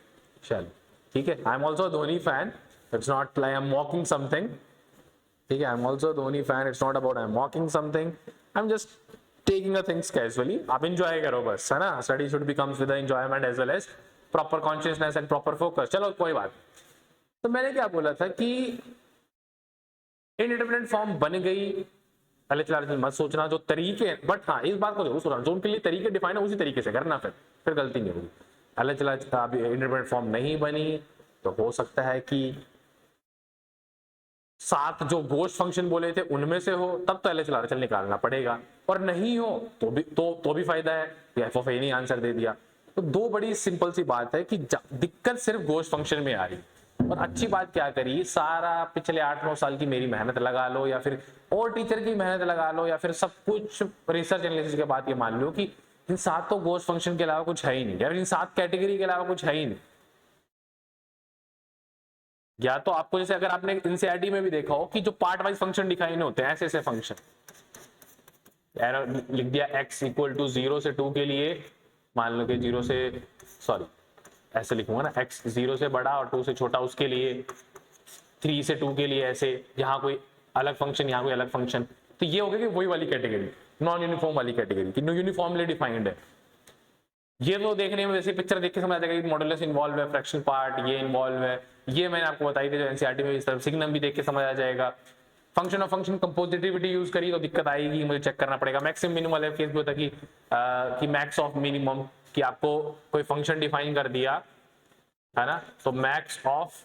चलो ठीक है, I am also Dhoni fan, it's not like I am mocking something, ठीक है, I am also Dhoni fan, it's not about I am mocking something, I am just taking a things casually, आप enjoy करो बस, है ना, study should be comes with enjoyment as well as proper consciousness and proper focus. चलो कोई बात, तो मैंने क्या बोला था कि इंडिटरमिनेट फॉर्म बन गई, पहले मत सोचना जो तरीके, बट हाँ इस बात को जरूर सोचना, जो उनके लिए तरीके डिफाइन है उसी तरीके से करना, फिर गलती नहीं होगी। अभी इंडिटरमिनेट फॉर्म नहीं बनी तो हो सकता है कि 7 जो गोस्ट फंक्शन बोले थे उनमें से हो, तब तो LHRHL निकालना पड़ेगा, और नहीं हो तो भी फायदा है, एफ ऑफ ए ने आंसर दे दिया। तो दो बड़ी सिंपल सी बात है कि दिक्कत सिर्फ गोस्ट फंक्शन में आ रही, और अच्छी बात क्या करी, सारा पिछले 8-9 साल की मेरी मेहनत लगा लो, या फिर और टीचर की मेहनत लगा लो, या फिर सब कुछ रिसर्च एनालिसिस के बाद ये मान लो कि इन 7 तो गोस्ट फंक्शन के अलावा कुछ है ही नहीं, या इन 7 कैटेगरी के अलावा कुछ है ही नहीं। या तो आपको जैसे अगर आपने एनसीईआरटी में भी देखा हो कि जो पार्ट वाइज फंक्शन डिफाइन होते हैं, ऐसे ऐसे फंक्शन, लिख दिया x = 0 से 2 के लिए, मान लो कि 0 से, सॉरी ऐसे लिखूंगा ना, x 0 से बड़ा और 2 से छोटा उसके लिए, 3 से 2 के लिए, ऐसे यहाँ कोई अलग फंक्शन, यहाँ कोई अलग फंक्शन, तो ये हो गया कि वही वाली कैटेगरी, नॉन यूनिफॉर्म वाली कैटेगरी कि यूनिफॉर्मली डिफाइंड है। ये तो देखने में वैसे पिक्चर देख के समझ आ जाएगा कि मॉडुलस इन्वॉल्व है, फ्रैक्शन पार्ट ये इन्वॉल्व है, ये मैंने आपको बताई थी जो एनसीईआरटी में, इस तरफ सिग्नम भी देख के समझ आ जाएगा। फंक्शन ऑफ फंक्शन कंपोजिटिविटी यूज करी तो दिक्कत आएगी, मुझे चेक करना पड़ेगा। मैक्सिमम मिनिमम वाले केस भी होता है कि मैक्स ऑफ मिनिमम, कि आपको कोई फंक्शन डिफाइन कर दिया है ना, तो मैक्स ऑफ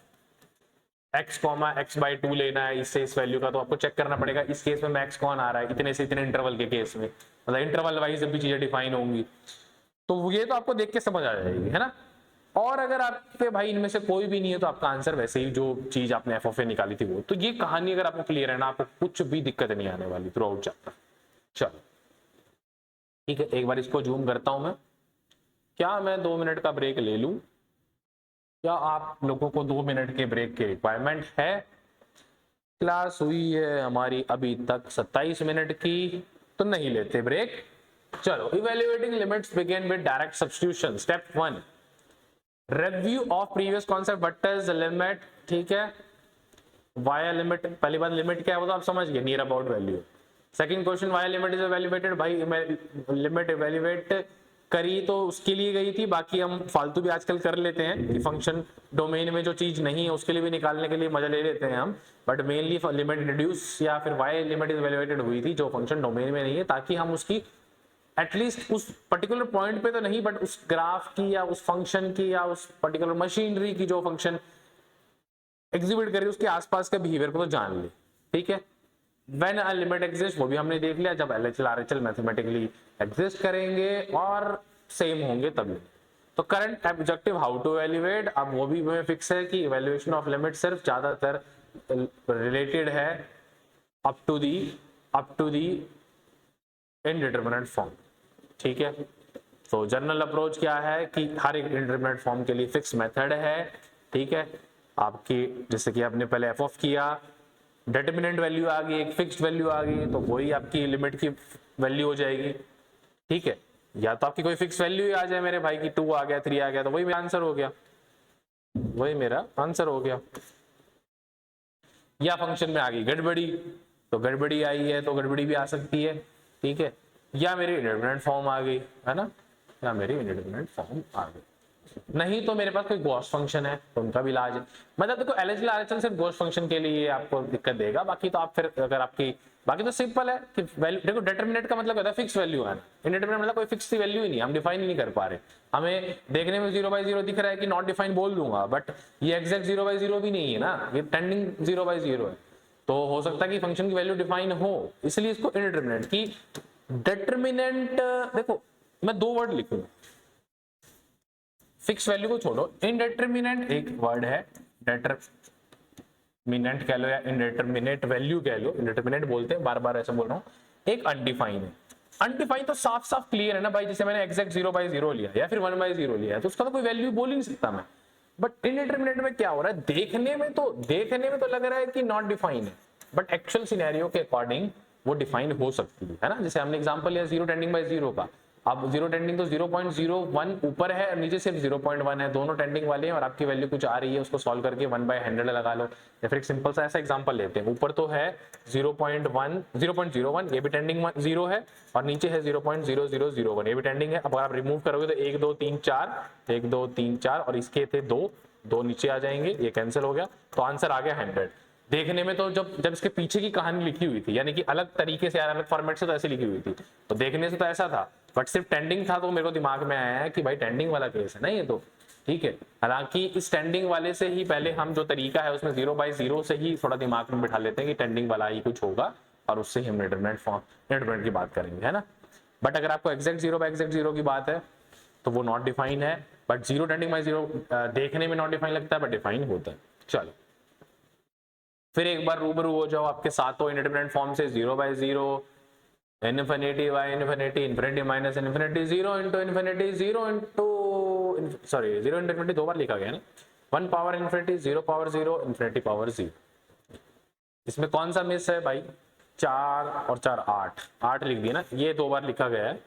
x, x/2 लेना है इससे इस वैल्यू का, तो आपको चेक करना पड़ेगा इस केस में मैक्स कौन आ रहा है, इतने से इतने इंटरवल के केस में, मतलब इंटरवल वाइज जब भी चीजें डिफाइन होंगी तो ये तो आपको देख के समझ आ जाएगी, है ना। और अगर आपके भाई इनमें से कोई भी नहीं है तो आपका आंसर वैसे ही जो चीज आपने एफ ऑफ ए निकाली थी वो, तो ये कहानी अगर आपको क्लियर है ना, आपको कुछ भी दिक्कत नहीं आने वाली थ्रू आउट चैप्टर। चलो ठीक है, एक बार इसको जूम करता हूं मैं, क्या मैं 2 मिनट का ब्रेक ले लूं, क्या आप लोगों को 2 मिनट के ब्रेक की रिक्वायरमेंट है? क्लास हुई है हमारी अभी तक 27 मिनट की, तो नहीं लेते ब्रेक। चलो, evaluating limits begin with direct substitution. Step 1, review of previous concept, what is limit, ठीक है, वाया लिमिट, पहली बात लिमिट क्या है वो तो आप समझ गए, near about value. Second question, via limit is evaluated, भाई लिमिट इवैल्यूएट करी तो उसके लिए गई थी, बाकी हम फालतू भी आजकल कर लेते हैं कि फंक्शन डोमेन में जो चीज नहीं है उसके लिए भी निकालने के लिए मजा ले लेते हैं हम, बट मेनली लिमिट इंट्रोड्यूस या फिर वाई लिमिट इज इवैल्यूएटेड हुई थी जो फंक्शन डोमेन में नहीं है, ताकि हम उसकी एटलीस्ट उस पर्टिकुलर पॉइंट पे तो नहीं, बट उस ग्राफ की या उस फंक्शन की या उस पर्टिकुलर मशीनरी की जो फंक्शन एग्जीक्यूट कर रही है उसके आसपास के बिहेवियर को तो जान ले, ठीक है। व्हेन अ लिमिट एग्जिस्ट, वो भी हमने देख लिया, जब LHL RHL मैथमेटिकली एग्जिस्ट करेंगे और सेम होंगे तभी। तो current objective how to evaluate, अब वो भी हमें फिक्स है कि इवैल्यूएशन ऑफ लिमिट सिर्फ ज्यादातर रिलेटेड है up to the indeterminate form, ठीक है। तो जनरल अप्रोच क्या है कि हर एक इंडिटरमिनेट फॉर्म के लिए फिक्स मेथड है, ठीक है। आपकी जैसे कि आपने पहले एफ ऑफ किया, डिटरमिनेंट वैल्यू आ गई, एक फिक्स्ड वैल्यू आ गई, तो वही आपकी लिमिट की वैल्यू हो जाएगी, ठीक है। या तो आपकी कोई फिक्स वैल्यू ही आ जाए मेरे भाई की 2 आ गया 3 आ गया, तो वही मेरा आंसर हो गया, वही मेरा आंसर हो गया। या फंक्शन में आ गई गड़बड़ी, तो गड़बड़ी आई है तो गड़बड़ी भी आ सकती है, ठीक है। या मेरी इंडिटरमिनेट फॉर्म आ गई, है ना, या मेरी इंडिटरमिनेट फॉर्म आ गई, नहीं तो मेरे पास कोई गॉस फंक्शन है तो उनका भी इलाज है। मतलब देखो LHL RHL सिर्फ गॉस फंक्शन के लिए आपको दिक्कत देगा, बाकी तो आप फिर अगर आपकी बाकी तो सिंपल है कि वैल्यू देखो, डिटरमिनेट का मतलब होता है फिक्स वैल्यू आना, इंडिटरमिनेट मतलब कोई फिक्स वैल्यू ही नहीं, हम डिफाइन ही नहीं कर पा रहे, हमें देखने में 0/0 दिख रहा है कि नॉट डिफाइन बोल दूंगा, बट ये एग्जैक्ट 0/0 भी नहीं है ना, ये टेंडिंग 0/0 है, तो हो सकता है कि फंक्शन की वैल्यू डिफाइन हो, इसलिए इसको इंडिटरमिनेट की डिटरमिनेंट। देखो मैं 2 वर्ड लिखूंगा, फिक्स वैल्यू को छोड़ो, इनडिटरमिनेंट एक वर्ड है, मिनेंट कह लो या इंडिटरमिनेट वैल्यू कह लो, इंडिटरमिनेट बोलते हैं, बार बार ऐसा बोल रहा हूँ, एक अनडिफाइन है। अनडिफाइन तो साफ साफ क्लियर है ना भाई, जैसे मैंने एग्जैक्ट 0/0 लिया या फिर 1/0 लिया तो उसका तो कोई वैल्यू बोल ही नहीं सकता मैं। बट इंडिटरमिनेट में क्या हो रहा है, देखने में तो लग रहा है कि नॉट डिफाइन है, बट एक्चुअल सिनेरियो के अकॉर्डिंग वो डिफाइन हो सकती है ना। जैसे हमने एग्जांपल लिया 0 टेंडिंग बाय 0 का, अब 0 टेंडिंग तो 0.01 ऊपर है और नीचे सिर्फ 0.1 है, दोनों टेंडिंग वाले हैं और आपकी वैल्यू कुछ आ रही है, उसको सॉल्व करके 1/100 लगा लो। या फिर एक सिंपल सा ऐसा एग्जांपल लेते हैं, ऊपर तो है 0.01 ये भी टेंडिंग 0 है और नीचे है 0.0001 ये भी टेंडिंग है। अब आप रिमूव करोगे तो 1 2 3 4 1 2 3 4 और इसके थे 2 नीचे आ जाएंगे, ये कैंसिल हो गया, तो आंसर आ गया 100। देखने में तो जब इसके पीछे की कहानी लिखी हुई थी, यानी कि अलग तरीके से अलग फॉर्मेट से तो ऐसे लिखी हुई थी, तो देखने से तो ऐसा था, बट सिर्फ टेंडिंग था तो मेरे को दिमाग में आया है कि भाई टेंडिंग वाला केस है ना ये तो, ठीक है। हालांकि इस टेंडिंग वाले से ही पहले हम जो तरीका है उसमें 0/0 से ही थोड़ा दिमाग में बिठा लेते हैं कि टेंडिंग वाला ही कुछ होगा और उससे ही हम डिटरमिनेंट की बात करेंगे, है ना। बट अगर आपको एग्जैक्ट 0/0 की बात है तो वो नॉट डिफाइन है, बट 0 टेंडिंग बाय 0 देखने में नॉट डिफाइन लगता है बट डिफाइन होता है। चलो फिर एक बार रूबरू हो जाओ आपके साथों इंडिटरमिनेट फॉर्म से 0/0 infinity by infinity infinity minus infinity 0 into infinity 0 into infinity दो बार लिखा गया ना, 1 power infinity 0 power 0 infinity power 0। इसमें कौन सा मिस है भाई, 4 और 4 8 लिख दिया ना, ये 2 बार लिखा गया है,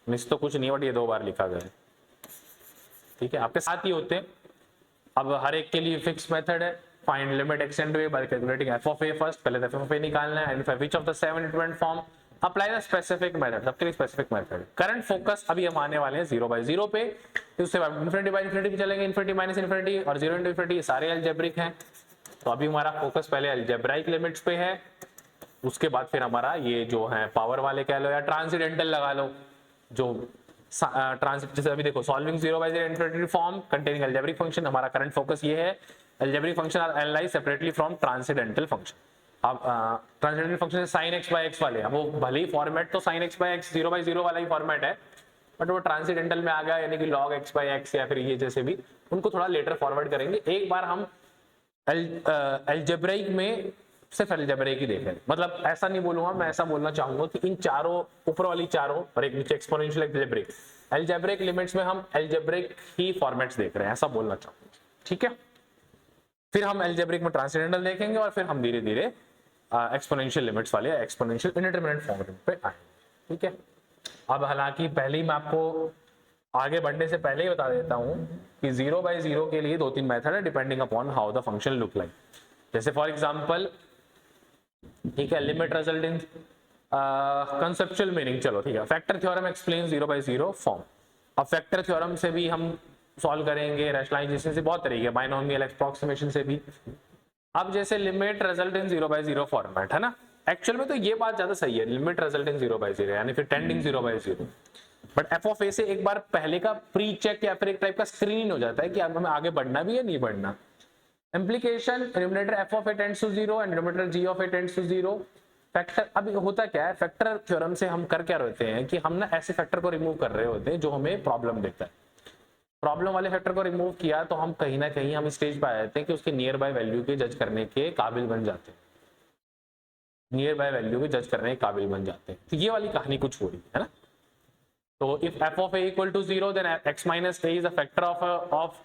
मिस तो कुछ नहीं बट ये 2 बार लिखा गया है, ठीक है, आपके साथ ही होते हैं। अब हर एक के लिए फिक्स मेथड है, find limit extend way by calculating f of a first, पहले तो f of a निकालना है, and for which of the 7 independent form apply the specific method, सबके लिए स्पेसिफिक मेथड। करंट फोकस अभी हम आने वाले हैं 0/0 पे, उसके बाद इनफिनिटी बाय इनफिनिटी पे चलेंगे, इनफिनिटी माइनस इनफिनिटी और 0 इंटू इनफिनिटी, सारे अलजेब्रिक हैं, तो अभी हमारा फोकस पहले अलजेब्राइक लिमिट्स पे है, उसके बाद फिर हमारा ये जो है पावर वाले कह लो या ट्रांसीडेंटल लगा लो, जो जैसे अभी देखो solving 0/0 infinity form containing algebraic function, हमारा करंट फोकस ये है, algebraic function are analyse separately from transcendental function. अब transcendental function sin x by x वाले, अब वो भले ही फॉर्मेट तो sin x by x 0/0 वाला ही फॉर्मेट है, बट वो ट्रांसीडेंटल में आ गया, यानी कि log x by x या फिर ये जैसे भी, उनको थोड़ा लेटर फॉरवर्ड करेंगे। एक बार हम अलजेब्रिक में सिर्फ अलजेब्रिक ही देखें, मतलब ऐसा नहीं बोलूंगा मैं, ऐसा बोलना चाहूंगा कि इन चारों ऊपर वाली चारों और एक नीचे एक्सपोनेंशियल अलजेब्रिक लिमिट्स में हम अलजेब्रिक ही फॉर्मेट्स देख रहे हैं, ऐसा बोलना चाहूंगा, ठीक है। फिर हम अलजेब्रिक में ट्रांसीडेंटल देखेंगे और फिर हम धीरे धीरे एक्सपोनेंशियल लिमिट्स वाले एक्सपोनेंशियल इंडिटरमिनेट फॉर्म पे आएंगे, ठीक है। अब हालांकि पहले ही मैं आपको आगे बढ़ने से पहले ही बता देता हूं कि 0/0 के लिए 2-3 मेथड है depending upon how the function look like. जैसे फॉर एग्जांपल, ठीक है, limit result in conceptual meaning, चलो ठीक है, फैक्टर थ्योरम एक्सप्लेन 0/0 फॉर्म। अब फैक्टर थ्योरम से भी हम सॉल्व करेंगे, रैशनलाइजेशन से बहुत तरीके, बाइनोमियल एप्रोक्सीमेशन से भी। अब जैसे लिमिट रिजल्ट इन 0/0 फॉर्मेट है ना, एक्चुअल में तो ये बात ज्यादा सही है, लिमिट रिजल्ट इन 0/0 यानी फिर tending 0/0, but f of a से एक बार पहले का प्री चेक या फिर एक टाइप का स्क्रीन हो जाता है कि अब हमें आगे बढ़ना भी है नहीं बढ़ना। Implication, numerator f of a tends to 0 and numerator g of a tends to 0। Factor, अभी होता क्या है, फैक्टर थ्योरम से हम कर क्या रहते हैं कि हम ना ऐसे फैक्टर को रिमूव कर रहे होते हैं जो हमें प्रॉब्लम देता है। प्रॉब्लम वाले फैक्टर को रिमूव किया तो हम कहीं ना कहीं हम स्टेज पे आ जाते हैं कि उसके नियर बाय वैल्यू के जज करने के काबिल बन जाते हैं, नियर बाय वैल्यू के जज करने के काबिल बन जाते हैं। तो ये वाली कहानी कुछ हो रही है ना। तो if f of a equal to 0 then x minus a is a factor of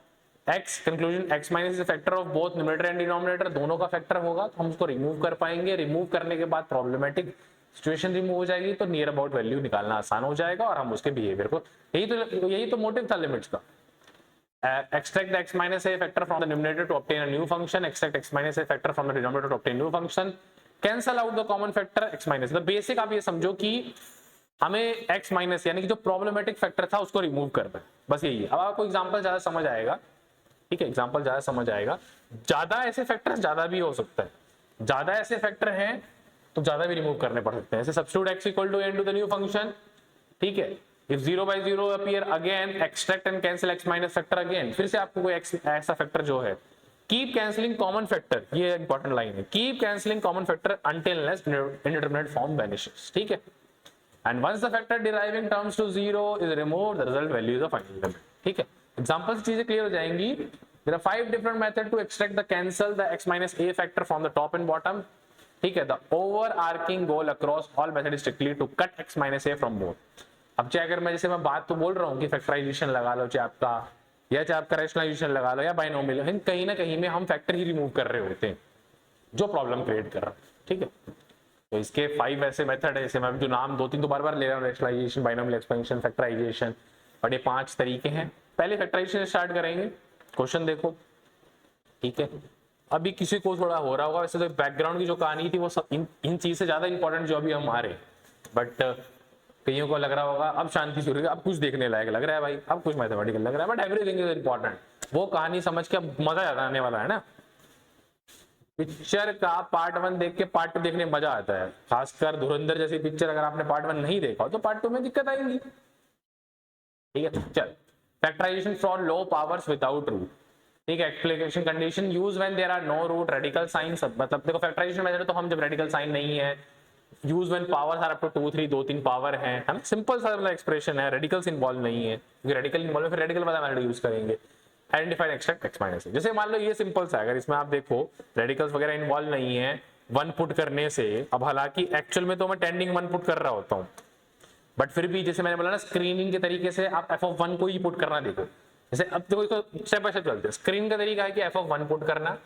x, conclusion x minus is a factor of both numerator and denominator, दोनों का फैक्टर होगा तो हम उसको रिमूव कर पाएंगे। रिमूव करने के बाद प्रॉब्लमेटिक सिचुएशन रिमूव हो जाएगी, तो नियर अबाउट वैल्यू निकालना आसान हो जाएगा और हम उसके बिहेवियर को, यही तो मोटिव था लिमिट्स का। extract the x minus a factor from the numerator to obtain a new function, extract x minus a factor from the denominator to obtain new function, cancel out the common factor x minus। the basic आप ये समझो कि हमें x minus यानी कि जो problematic factor था उसको रिमूव करना है, बस यही है। अब आपको एग्जांपल ज्यादा समझ आएगा, ठीक है, एग्जांपल ज्यादा समझ आएगा। ज्यादा ऐसे फैक्टर ज्यादा भी हो सकता है, ज्यादा ऐसे फैक्टर हैं तो ज्यादा भी रिमूव करने पड़ सकते हैं। जैसे substitute x equal to n to the new function, ठीक है, if 0/0 appear again extract and cancel x minus factor again, फिर से आपको कोई ऐसा फैक्टर जो है, कीप कैंसिलिंग कॉमन फैक्टर, ये इंपॉर्टेंट लाइन है, keep cancelling common factor until unless indeterminate form vanishes, ठीक है। And once the factor deriving terms to 0 is removed, the result value is the final limit, ठीक है। Example से चीजें clear हो जाएंगी। There are 5 different method to extract the cancel the x minus a factor from the top and bottom. ठीक है, the overarching goal across all method is strictly to cut x minus a from both. अब चाहे अगर मैं जैसे मैं बात तो बोल रहा हूँ कि फैक्टराइजेशन लगा लो चाहे आपका, या चाहे आपका रैशनलाइजेशन लगा लो या बाइनोमियल, कहीं ना कहीं में हम फैक्टर ही रिमूव कर रहे होते हैं जो प्रॉब्लम क्रिएट कर रहा है। ठीक है, तो इसके 5 ऐसे मेथड है, जैसे मैं जो नाम 2-3 तो बार बार ले रहा हूँ, रैशनलाइजेशन, बाइनोमियल एक्सपेंशन, फैक्टराइजेशन, और ये 5 तरीके हैं। पहले फैक्टराइजेशन स्टार्ट करेंगे, क्वेश्चन देखो। ठीक है, अभी किसी को थोड़ा हो रहा होगा, वैसे तो बैकग्राउंड की जो कहानी थी वो सब इन चीज से ज्यादा इंपॉर्टेंट जो अभी हम आ रहे, बट कईयों को लग रहा होगा अब शांति शुरू, अब कुछ देखने लायक लग रहा है भाई, अब कुछ मैथमेटिकल लग रहा है, बट एवरीथिंग इज इंपॉर्टेंट। वो कहानी समझ के अब मजा ज्यादा आने वाला है ना। पिक्चर का पार्ट 1 देख के पार्ट 2 देखने में मजा आता है, खासकर धुरंधर जैसी पिक्चर अगर आपने पार्ट 1 नहीं देखा तो पार्ट 2 में दिक्कत आएगी। ठीक है, चल factorisation for low powers without root. ठीक है, application condition use when there are no root radical signs. मतलब देखो फैक्टराइजेशन मेथड तो हम जब रेडिकल साइन नहीं है, use when powers are up to 2 3 2-3 power है ना, सिंपल सा एक्सप्रेशन है, रेडिकल्स इन्वॉल्व नहीं है, क्योंकि रेडिकल इन्वॉल्व है फिर रेडिकल वाला मेथड यूज करेंगे। Identified extract x minus a, जैसे मान लो ये सिंपल सा है, अगर इसमें आप देखो रेडिकल्स वगैरह इन्वॉल्व नहीं है 1 पुट करने से, अब हालांकि एक्चुअल में तो मैं टेंडिंग 1 पुट कर रहा होता हूँ, बट फिर भी जैसे मैंने बोला ना स्क्रीनिंग के तरीके से आप f(1) को ही पुट करना देखो। जैसे अब देखो इसको स्टेप बाय स्टेप चलते हैं। स्क्रीन का तरीका है कि f(1) पुट करना,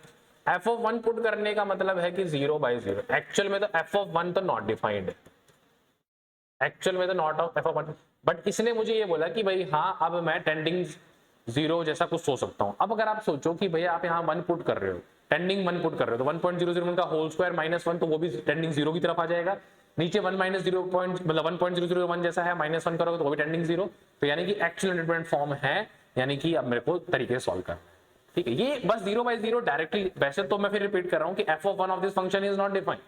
f(1) पुट करने का मतलब है कि 0/0, एक्चुअल में तो f(1) तो नॉट डिफाइंड है, एक्चुअल में तो नॉट ऑफ f(1), बट इसने मुझे ये बोला कि भाई हाँ अब मैं टेंडिंग 0 जैसा कुछ सोच सकता हूं। अब अगर आप सोचो कि भैया आप यहाँ 1 पुट कर रहे हो, टेंडिंग 1 पुट कर रहे हो, तो 1.001 का होल स्क्वायर -1 तो वो भी टेंडिंग 0 की तरफ आ जाएगा। नीचे 1 माइनस 0 मतलब 1.001 जैसा है, -1 करोगे तो वो भी टेंडिंग 0, तो यानी कि एक्चुअल इंडिपेंडेंट फॉर्म है, यानी कि अब मेरे को तरीके से सॉल्व करना है। ठीक है, ये बस 0/0 डायरेक्टली, वैसे तो मैं फिर रिपीट कर रहा हूँ कि f(1) of this function is not defined,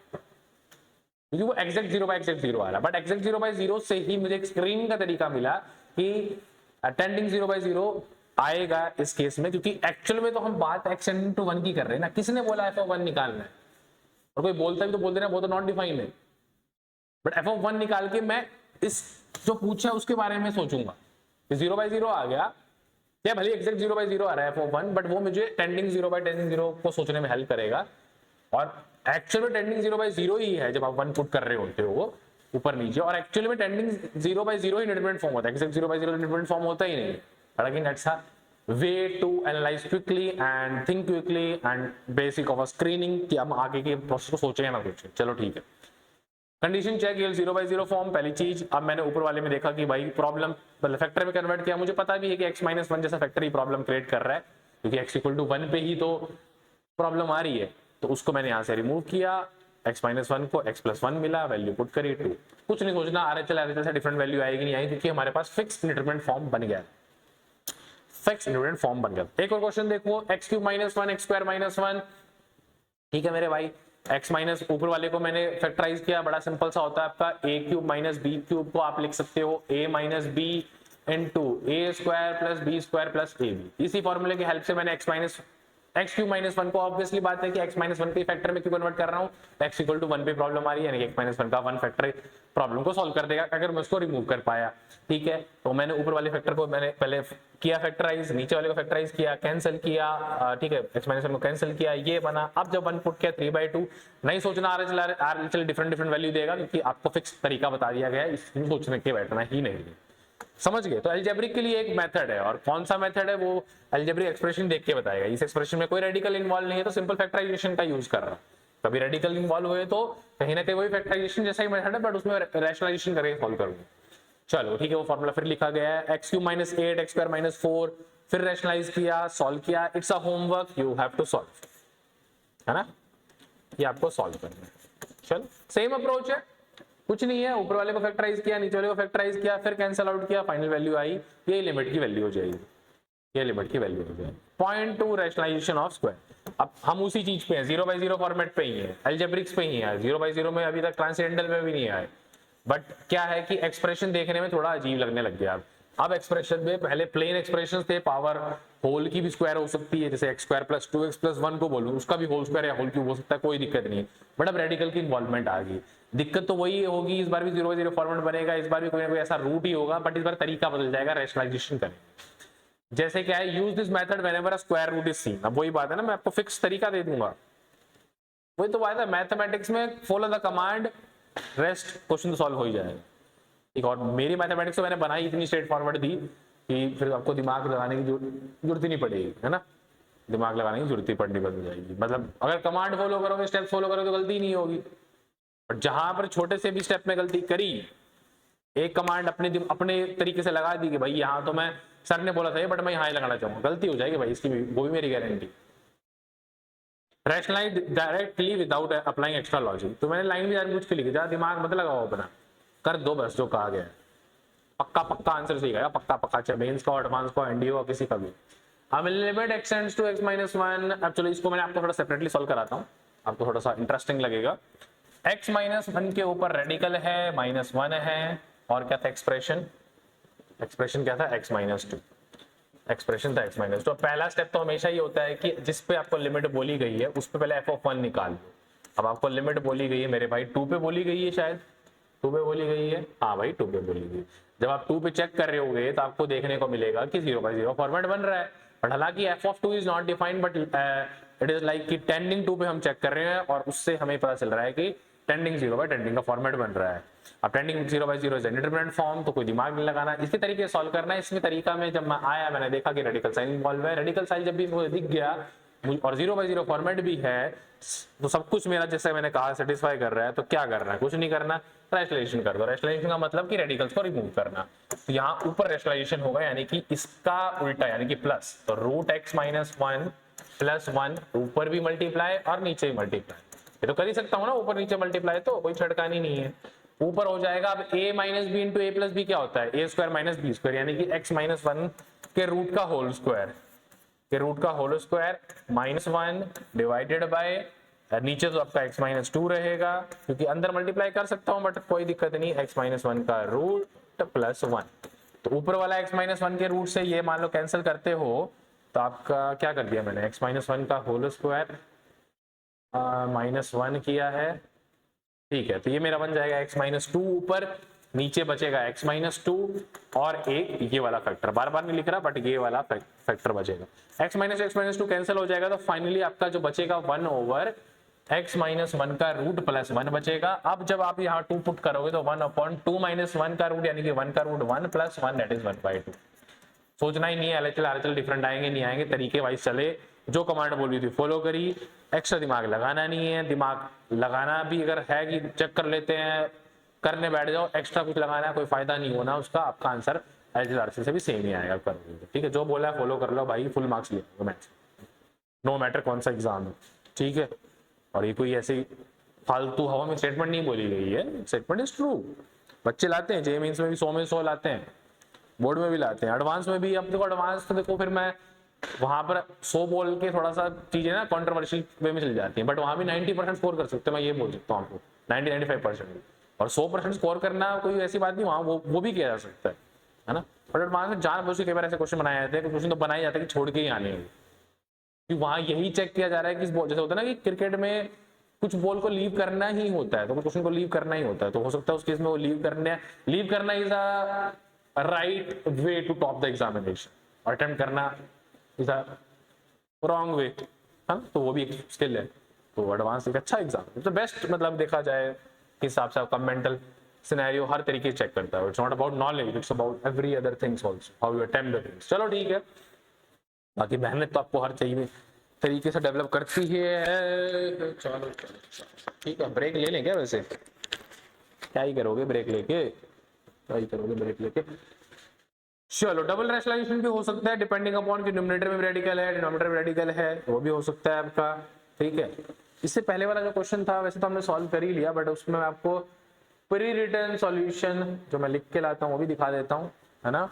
क्योंकि वो एग्जैक्ट 0/0 आ रहा है, बट एग्जैक्ट 0/0 से ही मुझे एक स्क्रीनिंग का तरीका मिला कि टेंडिंग 0/0 आएगा इस केस में, क्योंकि एक्चुअल में तो हम बात x टेंडिंग टू 1 की कर रहे हैं ना, किसने बोला f(1) निकालना है, और कोई बोलता भी तो बोल देना वो तो नॉट डिफाइंड है, बट f(1) निकाल के मैं इस जो पूछा उसके बारे में सोचूंगा। 0/0 आ गया, या भले एग्जैक्ट 0/0 आ रहा है f(1), बट वो मुझे टेंडिंग 0/0 को सोचने में हेल्प करेगा, और एक्चुअल में टेंडिंग 0/0 ही है जब आप 1 पुट कर रहे होते हो ऊपर नीचे, और एक्चुअली में टेंडिंग 0/0 ही इंडिपेंडेंट फॉर्म होता है, एग्जैक्ट 0/0 इंडिपेंडेंट फॉर्म होता ही नहीं। Again that's a way to analyse quickly and think quickly and basic of a screening, कि हम आगे के प्रोसेस को सोचें ना सोचें। चलो ठीक है, कंडीशन चेक, ये 0/0 फॉर्म पहली चीज। अब मैंने ऊपर वाले में देखा कि भाई प्रॉब्लम मतलब फैक्टर में कन्वर्ट किया, मुझे पता भी है कि x - 1 जैसा फैक्टर ही प्रॉब्लम क्रिएट कर रहा है, क्योंकि x = 1 पे ही तो प्रॉब्लम आ रही है, तो उसको मैंने यहां से रिमूव किया, x - 1 को x + 1 मिला, वैल्यू पुट करी 2। कुछ नहीं सोचना, RHL से डिफरेंट वैल्यू आएगी नहीं आएगी, क्योंकि हमारे पास फिक्स इंडिटरमिनेंट फॉर्म बन गया, फिक्स इंडिटरमिनेंट फॉर्म बन गया। एक और क्वेश्चन देखो, x³ - 1 x² - 1। ठीक है मेरे भाई, x माइनस ऊपर वाले को मैंने फैक्टराइज किया, बड़ा सिंपल सा होता है आपका a³ - b³ को आप लिख सकते हो a - b into a² + b² + ab। इसी फॉर्मूले की हेल्प से मैंने x³ - 1 को, ऑब्वियसली बात है कि x - 1 के फैक्टर में क्यों कन्वर्ट कर रहा हूं, x = 1 पे प्रॉब्लम आ रही है, यानी कि x - 1 का 1 फैक्टर प्रॉब्लम को सॉल्व कर देगा अगर मैं उसको रिमूव कर पाया। ठीक है, तो मैंने ऊपर वाले फैक्टर को मैंने पहले किया फैक्टराइज, नीचे वाले को फैक्टराइज किया, कैंसिल किया, ठीक है, x - 1 को कैंसिल किया, ये बना। अब जब 1 पुट किया 3/2, नहीं सोचना RHL डिफरेंट वैल्यू देगा, क्योंकि आपको फिक्स तरीका बता दिया गया है, इसमें सोचने के बैठना ही नहीं है। समझ गए? तो अलजेब्रिक के लिए एक मेथड है, और कौन सा मेथड है वो अलजेब्रिक एक्सप्रेशन देख के बताएगा। इस एक्सप्रेशन में कोई रेडिकल इन्वॉल्व नहीं है, तो सिंपल फैक्टराइजेशन का यूज कर रहा हूं। कभी रेडिकल इन्वॉल्व हुए तो कहीं ना कहीं वही फैक्टराइजेशन जैसा ही मेथड है, बट उसमें रैशनलाइजेशन करके सॉल्व करूंगा। चलो ठीक है, वो फॉर्मूला फिर लिखा गया है, x³ - 8 x² - 4, फिर रैशनलाइज किया, सॉल्व किया। It's a homework, you have to solve, है ना, ये आपको सॉल्व करना है। चलो सेम अप्रोच है, कुछ नहीं है, ऊपर वाले को फैक्टराइज किया, नीचे वाले को फैक्टराइज किया, फिर कैंसिल आउट किया, फाइनल वैल्यू आई, ये लिमिट की वैल्यू हो जाएगी, ये लिमिट की वैल्यू हो जाएगी। 0.2 रैशनलाइजेशन ऑफ स्क्वायर। अब हम उसी चीज पे हैं, 0/0 फॉर्मेट पे ही है, अलजेब्रिक्स पे ही है, 0/0 में अभी तक ट्रांसेंडेंटल में भी नहीं आए, बट क्या है कि एक्सप्रेशन देखने में थोड़ा अजीब लगने लग गया। अब एक्सप्रेशन में पहले प्लेन एक्सप्रेशन थे, पावर होल की भी स्क्वायर हो सकती है, जैसे x² + 2x + 1 को बोलूं, उसका भी होल स्क्वायर या होल क्यूब हो सकता है, कोई दिक्कत नहीं है। बट अब रेडिकल की इन्वॉल्वमेंट आ गई, दिक्कत तो वही होगी, इस बार भी 0/0 फॉर्मेट बनेगा, इस बार भी कोई ना कोई ऐसा रूट ही होगा, बट इस बार तरीका बदल जाएगा, रैशनलाइजेशन करेंगे। जैसे क्या है, use this method whenever a square root is seen. अब वही बात है ना, मैं आपको फिक्स तरीका दे दूंगा, वही तो बात है मैथमेटिक्स में, follow the command, rest question तो सॉल्व हो ही जाएगा। एक और मेरी मैथमेटिक्स तो मैंने बनाई इतनी स्ट्रेट फॉरवर्ड थी कि फिर आपको दिमाग लगाने की जरूरत ही नहीं पड़ेगी, है ना, दिमाग लगाने की जरूरत ही पड़नी बंद हो जाएगी। मतलब अगर कमांड फॉलो करोगे, स्टेप फॉलो करोगे तो गलती नहीं होगी। और जहां पर छोटे से भी स्टेप में गलती करी, एक कमांड अपने तरीके से लगा दी कि भाई यहाँ तो मैं, सर ने बोला था बट मैं यहाँ ही लगाना चाहूंगा, गलती हो जाएगी भाई, इसकी वो भी मेरी guarantee. Rationalise directly without applying extra logic. तो मैंने लाइन भी जानबूझ के लिखी, ज्यादा दिमाग मत लगाओ अपना, कर दो बस जो कहा गया है। पक्का पक्का आंसर सही गया, पक्का पक्का, चाहे मेंस का, एडवांस का, एनडीओ किसी का भी। अब limit extends to x minus one. Actually इसको मैंने आपको थोड़ा सेपरेटली सॉल्व कराता हूँ, आपको थोड़ा सा इंटरेस्टिंग लगेगा। x माइनस वन के ऊपर रेडिकल है, माइनस वन है, और क्या था एक्सप्रेशन, एक्सप्रेशन क्या था, x माइनस टू, एक्सप्रेशन था x माइनस टू। पहला स्टेप तो हमेशा ही होता है कि जिस पे आपको लिमिट बोली गई है उस पे पहले f ऑफ वन निकाल लो। अब आपको लिमिट बोली गई है मेरे भाई 2 पे बोली गई है, शायद 2 पे बोली गई है, हाँ भाई 2 पे बोली गई। जब आप 2 पे चेक कर रहे होगे तो आपको देखने को मिलेगा कि 0/0 फॉर्मेट बन रहा है, बट हालांकि f of 2 is not defined, but it is like कि टेंडिंग 2 पे हम चेक कर रहे हैं और उससे हमें पता चल रहा है कि टेंडिंग 0/टेंडिंग का फॉर्मेट बन रहा है। अब टेंडिंग 0/0 इज इंडिटरमिनेट फॉर्म, तो कोई दिमाग नहीं लगाना, इसी तरीके से सॉल्व करना है। इसमें तरीका में जब मैं आया मैंने देखा कि रेडिकल साइन इन्वॉल्व है, रेडिकल साइन जब भी मुझे दिख गया और 0/0 फॉर्मेट भी है, तो सब कुछ मेरा जैसे मैंने कहा सेटिस्फाई कर रहा है, तो क्या करना है, कुछ नहीं करना, रैशनलाइजेशन कर दो। रैशनलाइजेशन का मतलब कि रेडिकल्स को रिमूव करना। तो यहाँ ऊपर रैशनलाइजेशन होगा, यानी कि इसका उल्टा, यानी कि प्लस, तो root x minus one plus one, ऊपर भी मल्टीप्लाई और नीचे भी मल्टीप्लाई, ये तो कर ही सकता हूँ ना, ऊपर नीचे मल्टीप्लाई, तो कोई छड़कानी नहीं है। ऊपर हो जाएगा अब a minus b into a plus b, क्या होता है a square minus b square, यानी कि x माइनस वन के रूट का होल स्क्वायर, के रूट का whole square minus one divided by, नीचे तो आपका x माइनस टू रहेगा, क्योंकि अंदर मल्टीप्लाई कर सकता हूं बट कोई दिक्कत नहीं, x माइनस वन का रूट प्लस वन। तो ऊपर वाला x माइनस वन के रूट से ये मान लो कैंसिल करते हो, तो आपका क्या कर दिया मैंने, x माइनस वन का होल स्क्वायर माइनस वन किया है, ठीक है। तो ये मेरा बन जाएगा x माइनस टू, ऊपर नीचे बचेगा x माइनस टू और एक ये वाला फैक्टर, बार बार नहीं लिख रहा बट ये वाला फैक्टर बचेगा। x माइनस टू कैंसिल हो जाएगा, तो फाइनली आपका जो बचेगा 1 ओवर x माइनस वन का रूट प्लस वन बचेगा। अब जब आप यहाँ 2 पुट करोगे तो 1/2 माइनस वन का रूट, यानी कि 1 का रूट 1 प्लस 1 दैट इज 1/2। सोचना ही नहीं है, एलएचएल आरएचएल डिफरेंट आएंगे नहीं आएंगे, तरीके वाइज चले, जो कमांड बोली थी फॉलो करी, एक्स्ट्रा दिमाग लगाना नहीं है। दिमाग लगाना भी अगर है कि चेक कर लेते हैं, करने बैठ जाओ, एक्स्ट्रा कुछ लगाना है कोई फायदा नहीं होना उसका, आपका आंसर एलएचएल आरएचएल से भी सेम ही आएगा करोगे, ठीक है। जो बोला है फॉलो कर लो भाई, फुल मार्क्स ले मैथ्स, नो मैटर कौन सा एग्जाम है, ठीक है। और ये कोई ऐसी फालतू हवा में स्टेटमेंट नहीं बोली गई है, स्टेटमेंट इज ट्रू। बच्चे लाते हैं, जे मीन्स में भी 100 में 100 लाते हैं, बोर्ड में भी लाते हैं, एडवांस में भी। अब देखो एडवांस तो देखो फिर मैं वहां पर 100 बोल के थोड़ा सा चीजें ना कंट्रोवर्शियल वे में चल जाती हैं, बट वहां भी 90% स्कोर कर सकते हैं, मैं ये बोल सकता हूँ आपको 90-95%। और 100% स्कोर करना कोई ऐसी बात नहीं, वहां वो भी किया जा सकता है ना। बट एडवांस में जानबूझ के कई बार ऐसे क्वेश्चन बनाए जाते हैं, क्वेश्चन तो बनाए जाते हैं कि छोड़ के ही आने हैं, कि वहां यही चेक किया जा रहा है कि जैसे होता है ना कि क्रिकेट में कुछ बॉल को लीव करना ही होता है, तो कुछ क्वेश्चन को लीव करना ही होता है, तो हो सकता है उस केस में वो लीव करना is a right way to top the examination, और अटेम्प्ट करना इज अ रॉन्ग वे, हाँ, तो वो भी एक स्किल है। तो एडवांस एक अच्छा एग्जाम, तो बेस्ट मतलब देखा जाए किस हिसाब से आपका मेंटल सिनेरियो हर तरीके से चेक करता है। It's not about knowledge, it's about every other things also, how you attempt the things. चलो ठीक है, बाकी मेहनत तो आपको हर चाहिए तरीके से डेवलप करती है। चलो ठीक है, ब्रेक ले लें क्या, वैसे क्या ही करोगे ब्रेक लेके, क्या ही करोगे ब्रेक लेके। चलो डबल रैशनलाइजेशन भी हो सकता है, डिपेंडिंग अपॉन कि न्यूमरेटर में रेडिकल है, डिनोमिनेटर में रेडिकल है, वो भी हो सकता है आपका, ठीक है। इससे पहले वाला जो क्वेश्चन था वैसे तो हमने सॉल्व कर ही लिया, बट उसमें मैं आपको प्री रिटन सॉल्यूशन जो मैं लिख के लाता हूँ वो भी दिखा देता हूँ, है ना।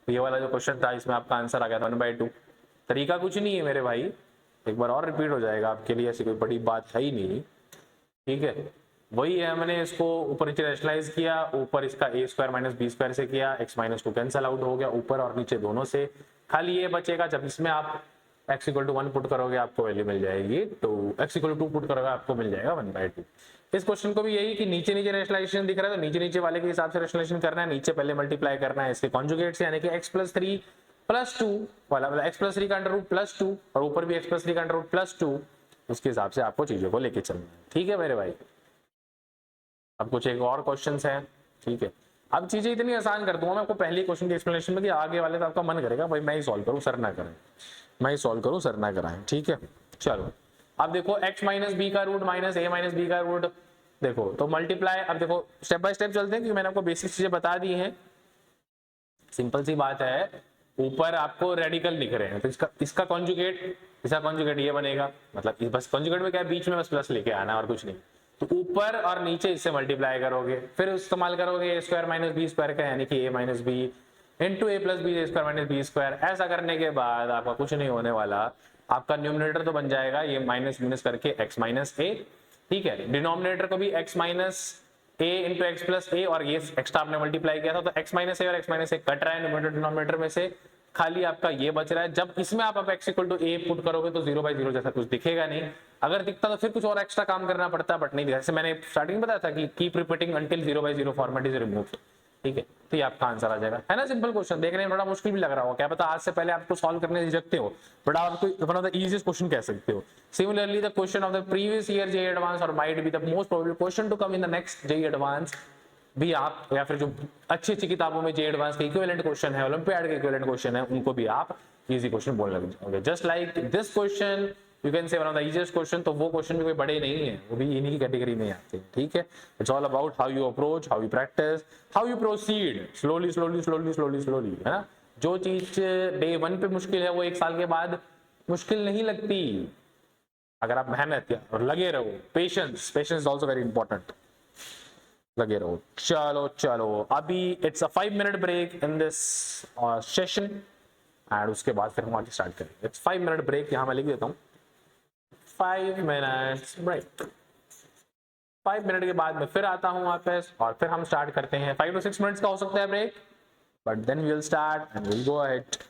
ये वाला जो क्वेश्चन था इसमें आपका आंसर आ गया था 1/2। तरीका कुछ नहीं है मेरे भाई, एक बार और रिपीट हो जाएगा आपके लिए, ऐसी कोई बड़ी बात है ही नहीं, ठीक है। वही है, मैंने इसको ऊपर नीचे रैशनलाइज किया, ऊपर इसका a square minus b square से किया, x minus two cancel out हो गया ऊपर और नीचे दोनों से, खाली ये बचेगा जब इसमें आप x इक्वल टू 1 पुट करोगे आपको वैल्यू मिल जाएगी, तो x इक्वल टू 2 पुट करोगे आपको मिल जाएगा 1/2। इस क्वेश्चन को भी यही कि नीचे नीचे रैशनलाइजेशन दिख रहा है, तो नीचे नीचे वाले के हिसाब से रैशनलाइजेशन करना है, नीचे पहले मल्टीप्लाई करना है इसके कॉन्जुगेट से, यानी कि x प्लस 3 +2 वाला, मतलब x+3 का अंडर रूट +2 और ऊपर भी x+3 का अंडर रूट +2, उसके हिसाब से आपको चीजों को लेके चलना है। ठीक है मेरे भाई, अब कुछ एक और क्वेश्चंस हैं। ठीक है, अब चीजें इतनी आसान कर दूंगा मैं आपको पहले क्वेश्चन की एक्सप्लेनेशन में कि आगे वाले तो आपका मन करेगा भाई मैं ही सॉल्व करूं, सर ना करें, मैं ही सॉल्व करूं, सर ना कराएं। ठीक है, चलो अब देखो x माइनस बी का root minus a minus b का रूट, देखो तो मल्टीप्लाई, अब देखो स्टेप बाय स्टेप चलते हैं क्योंकि मैंने आपको बेसिक चीजें बता दी हैं। सिंपल सी बात है, ऊपर आपको रेडिकल लिख रहे हैं तो इसका कॉन्जुगेट ये बनेगा, मतलब बस कॉन्जुगेट में क्या है, बीच में बस प्लस लेके आना और कुछ नहीं। तो ऊपर और नीचे इससे मल्टीप्लाई करोगे, फिर इस्तेमाल करोगे a square minus b square का, यानी कि a minus b into a plus b square minus b square. ऐसा करने के बाद आपका कुछ नहीं होने वाला, आपका न्यूमरेटर तो बन जाएगा ये माइनस माइनस करके एक्स माइनस ए। ठीक है, डिनोमिनेटर को भी x minus a into x plus a, और ये एक्स्ट्रा आपने मल्टीप्लाई किया था तो x माइनस ए और x माइनस ए कट रहा है न्यूमरेटर डिनोमिनेटर में से, खाली आपका ये बच रहा है। जब इसमें आप x equal to a put करोगे तो 0/0 जैसा कुछ दिखेगा नहीं, अगर दिखता तो फिर कुछ और एक्स्ट्रा काम करना पड़ता, बट नहीं, जैसे मैंने स्टार्टिंग में बताया था कि keep repeating until 0/0 format is removed. ठीक है, तो ये आपका आंसर आ जाएगा, है ना। सिंपल क्वेश्चन, देखने में बड़ा मुश्किल भी लग रहा हो, क्या पता आज से पहले आपको सॉल्व करने झिझकते हो, बट आपको one of the easiest question कह सकते हो। Similarly the question of the previous year JEE advance और might be the most probable question to come in the next JEE advance भी आप, या फिर जो अच्छी अच्छी किताबों में जेईई एडवांस के इक्विवेलेंट क्वेश्चन है, ओलंपियाड के इक्विवेलेंट क्वेश्चन है, उनको भी आप इजी क्वेश्चन बोलने लग जाओगे। Just like this question you can से one of the easiest question, तो वो क्वेश्चन भी कोई बड़े नहीं है, वो भी इन्हीं की कैटेगरी में आते हैं। ठीक है, it's all about how you approach, how you practice, how you proceed, slowly slowly slowly slowly slowly, है ना। जो चीज डे 1 पे मुश्किल है वो 1 साल के बाद मुश्किल नहीं लगती, अगर आप मेहनत और लगे रहो, patience, patience is also very important, लगे रहो। चलो चलो, अभी it's a 5 minute break in this session and उसके बाद फिर हम आगे स्टार्ट करेंगे। इट्स 5 मिनट ब्रेक, यहां मैं लिख देता हूं 5 मिनट्स ब्रेक। 5 मिनट के बाद मैं फिर आता हूं वापस और फिर हम स्टार्ट करते हैं। 5 to 6 मिनट्स का हो सकता है break, but then we will start and will go ahead.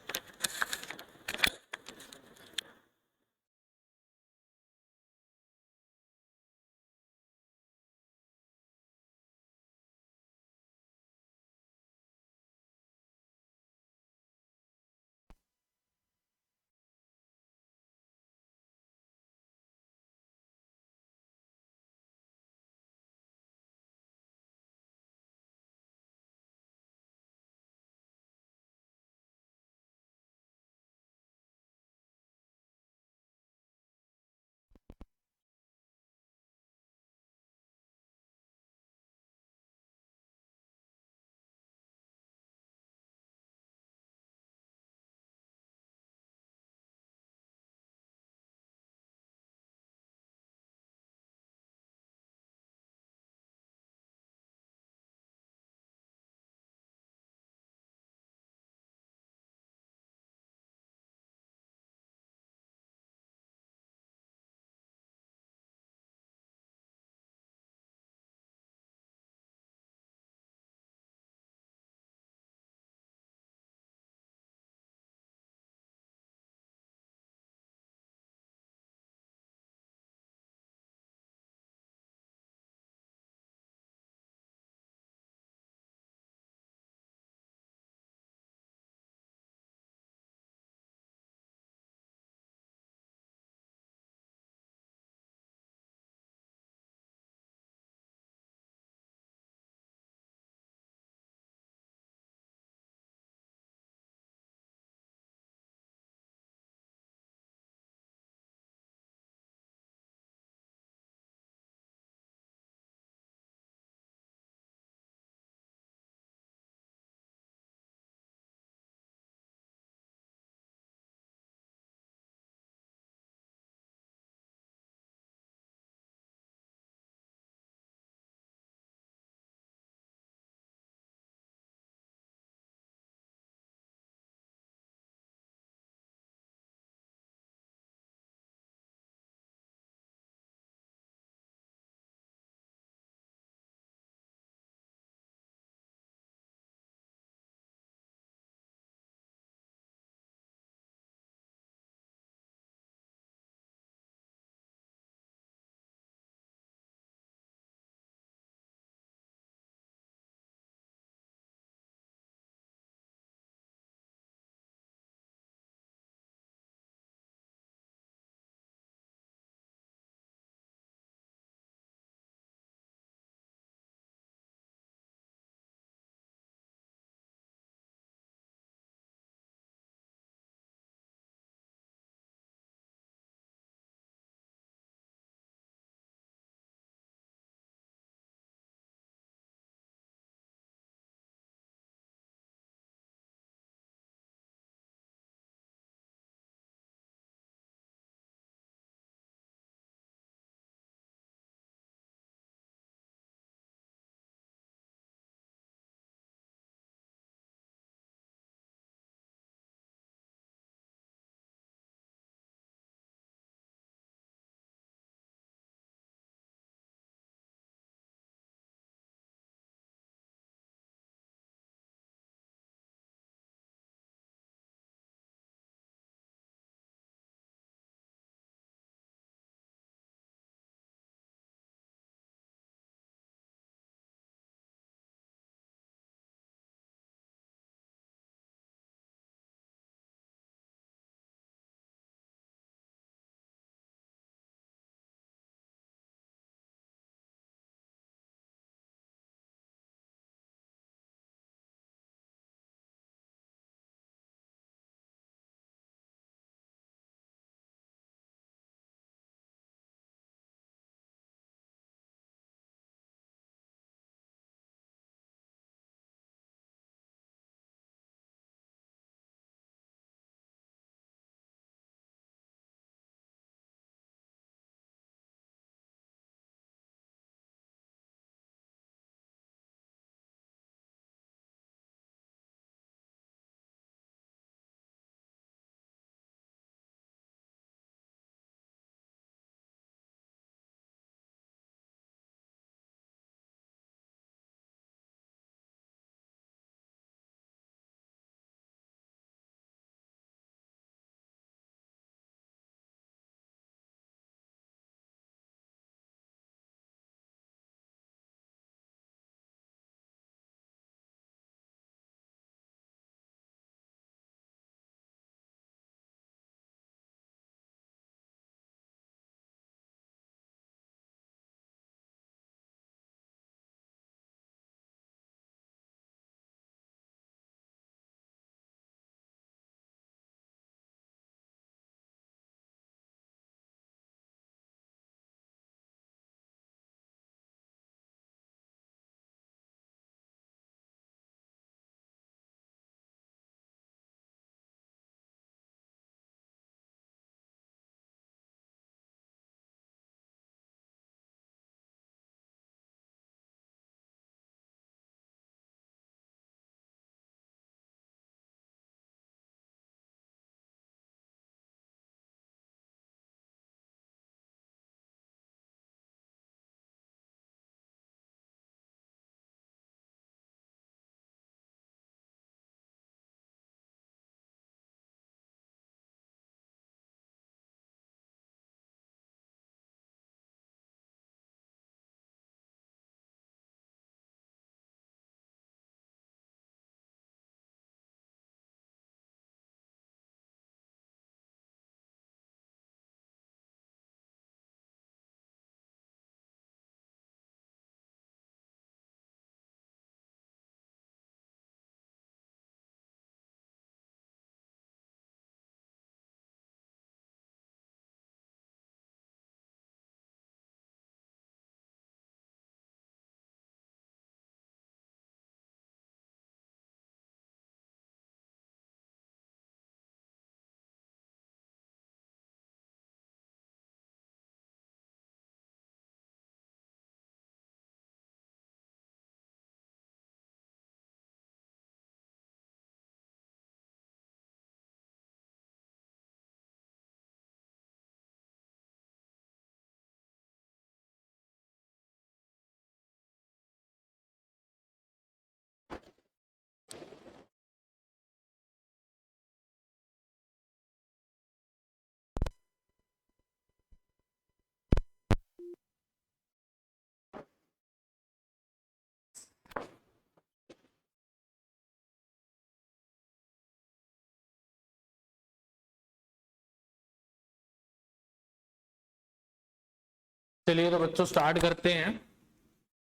चलिए तो बच्चों स्टार्ट करते हैं।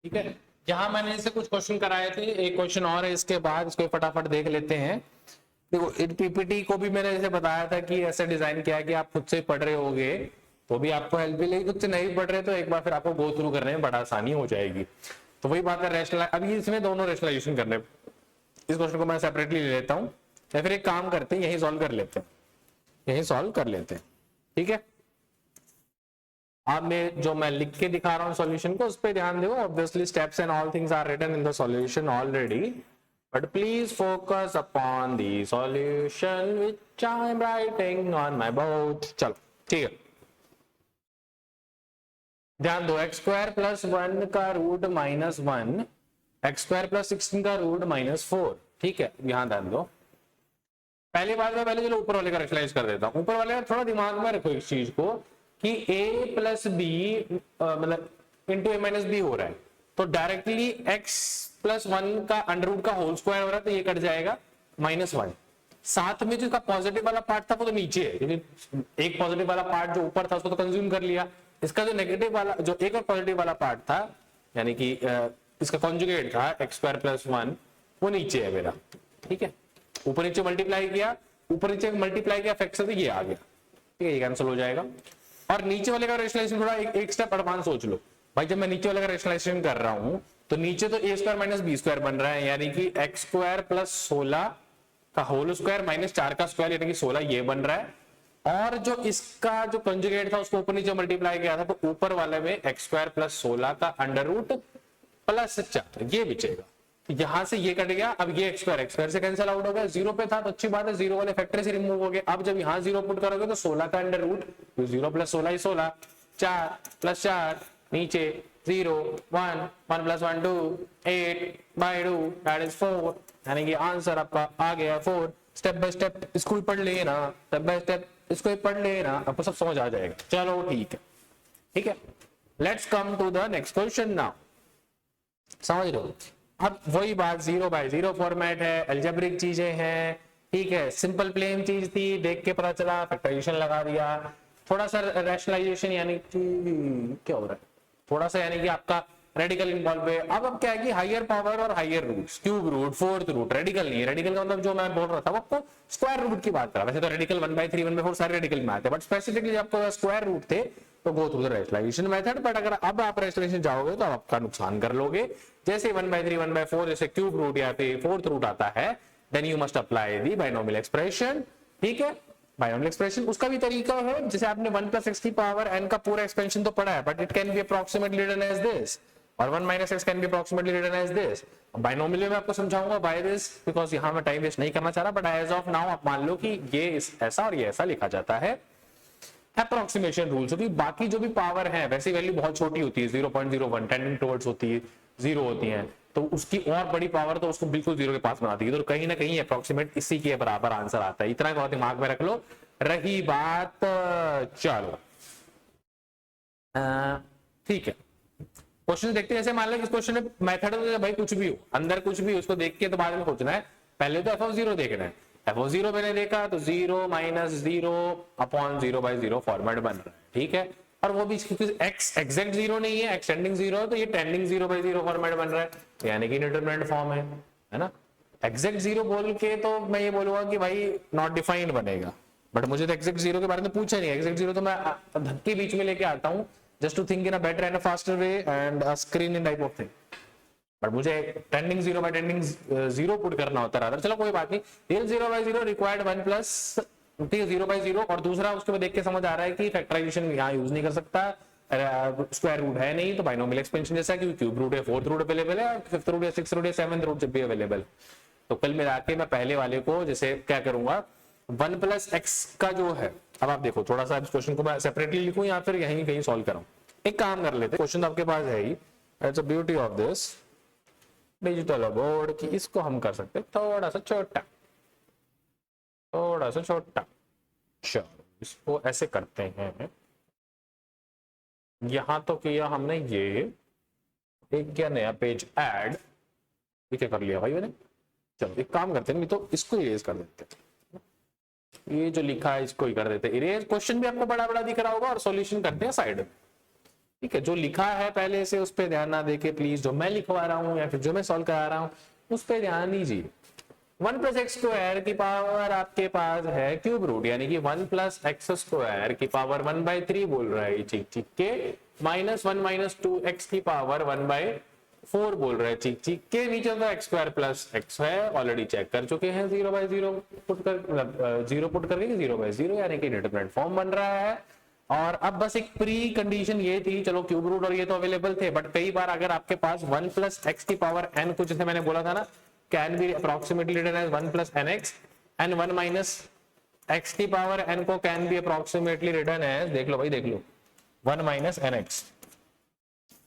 ठीक है, यहाँ मैंने इसे कुछ क्वेश्चन कराए थे, एक क्वेश्चन और है इसके बाद, इसको फटाफट देख लेते हैं। देखो इन पीपीटी को भी मैंने जैसे बताया था कि ऐसे डिजाइन किया है कि आप खुद से पढ़ रहे होगे तो भी आपको हेल्प मिलेगी, खुद से नहीं पढ़ रहे तो एक बार फिर आपको गो थ्रू करने में बड़ा आसानी हो जाएगी। तो वही बात है रेशनलाइज, अभी इसमें दोनों रेशनलाइजेशन करने, इस क्वेश्चन को मैं सेपरेटली ले लेता हूँ या फिर एक काम करते हैं यही सॉल्व कर लेते हैं, यही सॉल्व कर लेते हैं। ठीक है, अब मैं जो मैं लिख के दिखा रहा हूँ सॉल्यूशन को उस पर ध्यान दो। Obviously steps and all things are written in the solution already, but please focus upon the solution which I am writing on my board. चलो ठीक है, ध्यान दो, एक्स स्क्वायर प्लस 1 का root minus 1, x square plus 16 का root minus 4। ठीक है, यहां ध्यान दो, पहली बात मैं पहले चलो ऊपर वाले का रेशनलाइज कर देता हूं। ऊपर वाले का थोड़ा दिमाग में रखो इस चीज को कि a प्लस बी मतलब इंटू ए माइनस बी हो रहा है, तो डायरेक्टली x प्लस 1 का अंडर रूट का होल स्क्वायर हो रहा है तो ये कट जाएगा -1। साथ में जो इसका पॉजिटिव वाला पार्ट था वो तो नीचे है, क्योंकि एक पॉजिटिव वाला पार्ट जो ऊपर था उसको तो कंज्यूम कर लिया। इसका जो नेगेटिव वाला, जो एक और पॉजिटिव वाला पार्ट था यानी कि इसका कॉन्जुगेट था एक्स स्क्वायर प्लस 1, वो नीचे है मेरा। ठीक है, ऊपर नीचे मल्टीप्लाई किया, ऊपर नीचे मल्टीप्लाई किया फैक्टर से ये आ गया। ठीक है, ये कैंसिल हो जाएगा। और नीचे वाले का रेशनलाइजेशन थोड़ा एक स्टेप एडवांस सोच लो भाई। जब मैं नीचे वाले का रेशनलाइजेशन कर रहा हूं तो नीचे तो ए स्क्वायर माइनस बी स्क्वायर बन रहा है, यानी कि एक्स स्क्वायर प्लस 16 का होल स्क्वायर माइनस 4 का स्क्वायर यानी कि 16 ये बन रहा है। और जो इसका जो कंजुगेट था उसको ऊपर नीचे मल्टीप्लाई किया था तो ऊपर वाले में एक्स स्क्वायर प्लस 16 का अंडर रूट प्लस 4 ये बचेगा। यहां से ये कट गया, अब ये एक्स स्क्वायर से कैंसिल आउट हो गया, जीरो पे था तो अच्छी बात है, जीरो वाले फैक्टर से रिमूव हो गए। अब जब यहां जीरो पुट करोगे तो 16 का अंडर रूट, 0 प्लस 16 ही 16, 4 प्लस 4 नीचे 0 1 1 प्लस 1 2 8/2 दैट इज 4, यानी कि आंसर आपका आ गया 4। स्टेप बाय स्टेप इसको भी पढ़ लेना, स्टेप बाय स्टेप इसको भी पढ़ लेना, आपको सब समझ आ जाएगा। चलो ठीक है, ठीक है, let's come to the next question now. समझ रहे हो, अब वही बात 0/0 फॉर्मेट है, अलजेब्रिक चीजें हैं। ठीक है, सिंपल प्लेन चीज थी, देख के पता चला, फैक्टराइजेशन लगा दिया, थोड़ा सा रैशनलाइजेशन यानी कि क्या हो रहा है, थोड़ा सा यानी कि आपका रेडिकल इन्वॉल्व है। अब क्या है कि हायर पावर और higher roots, cube root, fourth root, radical नहीं है। रेडिकल का मतलब जो मैं बोल रहा था वो आपको स्क्वायर रूट की बात कर रहा। वैसे तो रेडिकल 1/3 1/4 सारे रेडिकल में आते हैं, बट स्पेसिफिकली आपको स्क्वायर रूट थे तो go through the rationalisation method. But अगर अब आप रैशनलाइजेशन जाओगे तो आपका नुकसान कर लोगे। जैसे 1/3 1/4 जैसे क्यूब रूट या फिर फोर्थ रूट आता है, then you must apply the binomial expression. ठीक है, बाइनोमियल एक्सप्रेशन उसका भी तरीका है, जैसे आपने 1 + x की पावर n का पूरा एक्सपेंशन तो पढ़ा है, but it can be approximately written as this, और 1 - x can be approximately written as this. Binomial में आपको समझाऊंगा बाय दिस, बिकॉज यहां मैं टाइम वेस्ट नहीं करना चाह रहा, बट एज ऑफ नाउ आप मान लो कि ये ऐसा और ये ऐसा लिखा जाता है अप्रोक्सीमेशन रूल। क्योंकि बाकी जो भी पावर है वैसी वैल्यू बहुत छोटी होती है, 0.01 टेंडिंग टुवर्ड्स होती है, 0 होती है, तो उसकी और बड़ी पावर तो उसको बिल्कुल 0 के पास बनाती है, तो कहीं ना कहीं अप्रोक्सीमेट इसी के बराबर आंसर आता है। इतना बहुत दिमाग में रख लो। रही बात, चलो ठीक है, क्वेश्चन देखते हैं। जैसे मान लो इस क्वेश्चन में मेथड में भाई कुछ भी हो, अंदर कुछ भी हो, उसको देख के तो बाद में सोचना है, पहले तो f(0) देखना है। f(0) मैंने देखा तो 0 - 0/0 फॉर्मेट बन रहा है। ठीक है, और वो भी क्योंकि x एग्जैक्ट 0 नहीं है, x टेंडिंग 0 है, तो ये टेंडिंग 0/0 फॉर्मेट बन रहा है, यानी कि इंडिटरमिनेट फॉर्म है ना। एग्जैक्ट 0 बोल के तो मैं ये बोलूंगा कि भाई नॉट डिफाइंड बनेगा, बट मुझे तो एग्जैक्ट 0 के बारे में पूछा नहीं। एग्जैक्ट 0 तो मैं धक्के बीच में लेके आता हूँ, just to think in a better and a faster way and a screen in type of thing, but मुझे टेंडिंग 0 by टेंडिंग 0 पुट करना होता है। चलो कोई बात नहीं, रियल 0/0 रिक्वायर्ड 1 प्लस 0/0, और दूसरा उसके बाद देख के समझ आ रहा है कि फैक्टराइजेशन यहाँ यूज नहीं कर सकता, स्क्वायर रूट है नहीं, तो बाइनोमियल एक्सपेंशन जैसा कि क्यूब रूट है, फोर्थ रूट अवेलेबल है, फिफ्थ रूट है, सिक्स्थ रूट है, सेवंथ रूट जब भी अवेलेबल। तो कल मिला के मैं पहले वाले को जैसे क्या करूंगा, 1 + x का जो है, अब आप देखो थोड़ा सा इस क्वेश्चन को मैं सेपरेटली लिखूं या फिर यहीं कहीं सॉल्व कराऊं। एक काम कर लेते, क्वेश्चन आपके पास है ही, it's a beauty of this digital board कि इसको हम कर सकते हैं थोड़ा सा छोटा, थोड़ा सा छोटा। चलो इसको ऐसे करते हैं, यहां तो किया हमने ये, एक क्या नया पेज ऐड, ये क्या कर लिया भाई मैंने। चलो एक काम करते हैं, नहीं तो इसको इरेज कर देते हैं, ये जो लिखा है इसको ही कर देते हैं इरेज। क्वेश्चन भी आपको बड़ा बड़ा दिख रहा होगा और सॉल्यूशन करते हैं साइड में। ठीक है, जो लिखा है पहले से उस पर ध्यान ना देके प्लीज, जो मैं लिखवा रहा हूँ या फिर जो मैं सॉल्व करा रहा हूँ उस पर ध्यान दीजिए। 1 प्लस एक्स स्क्वायर की पावर आपके पास है क्यूब रूट, यानी कि 1 प्लस एक्स स्क्वायर की पावर 1/3 बोल रहा है चीक चीक के, -1 माइनस 2 एक्स की पावर 1/4 बोल रहा है चीक चीक के। नीचे तो एक्स स्क्वायर प्लस एक्स है, ऑलरेडी चेक कर चुके हैं, 0/0 पुट कर, मतलब 0 पुट करके 0/0 यानी कि डिटरमिनेंट फॉर्म बन रहा है। और अब बस एक प्री कंडीशन ये थी, चलो क्यूब रूट और ये तो अवेलेबल थे, बट कई बार अगर आपके पास 1 प्लस एक्स की पावर n को, जैसे मैंने बोला था ना, can be approximately written as 1 plus nx, and 1 minus x की पावर n को can be approximately written as, देख लो भाई देख लो, 1 माइनस nx।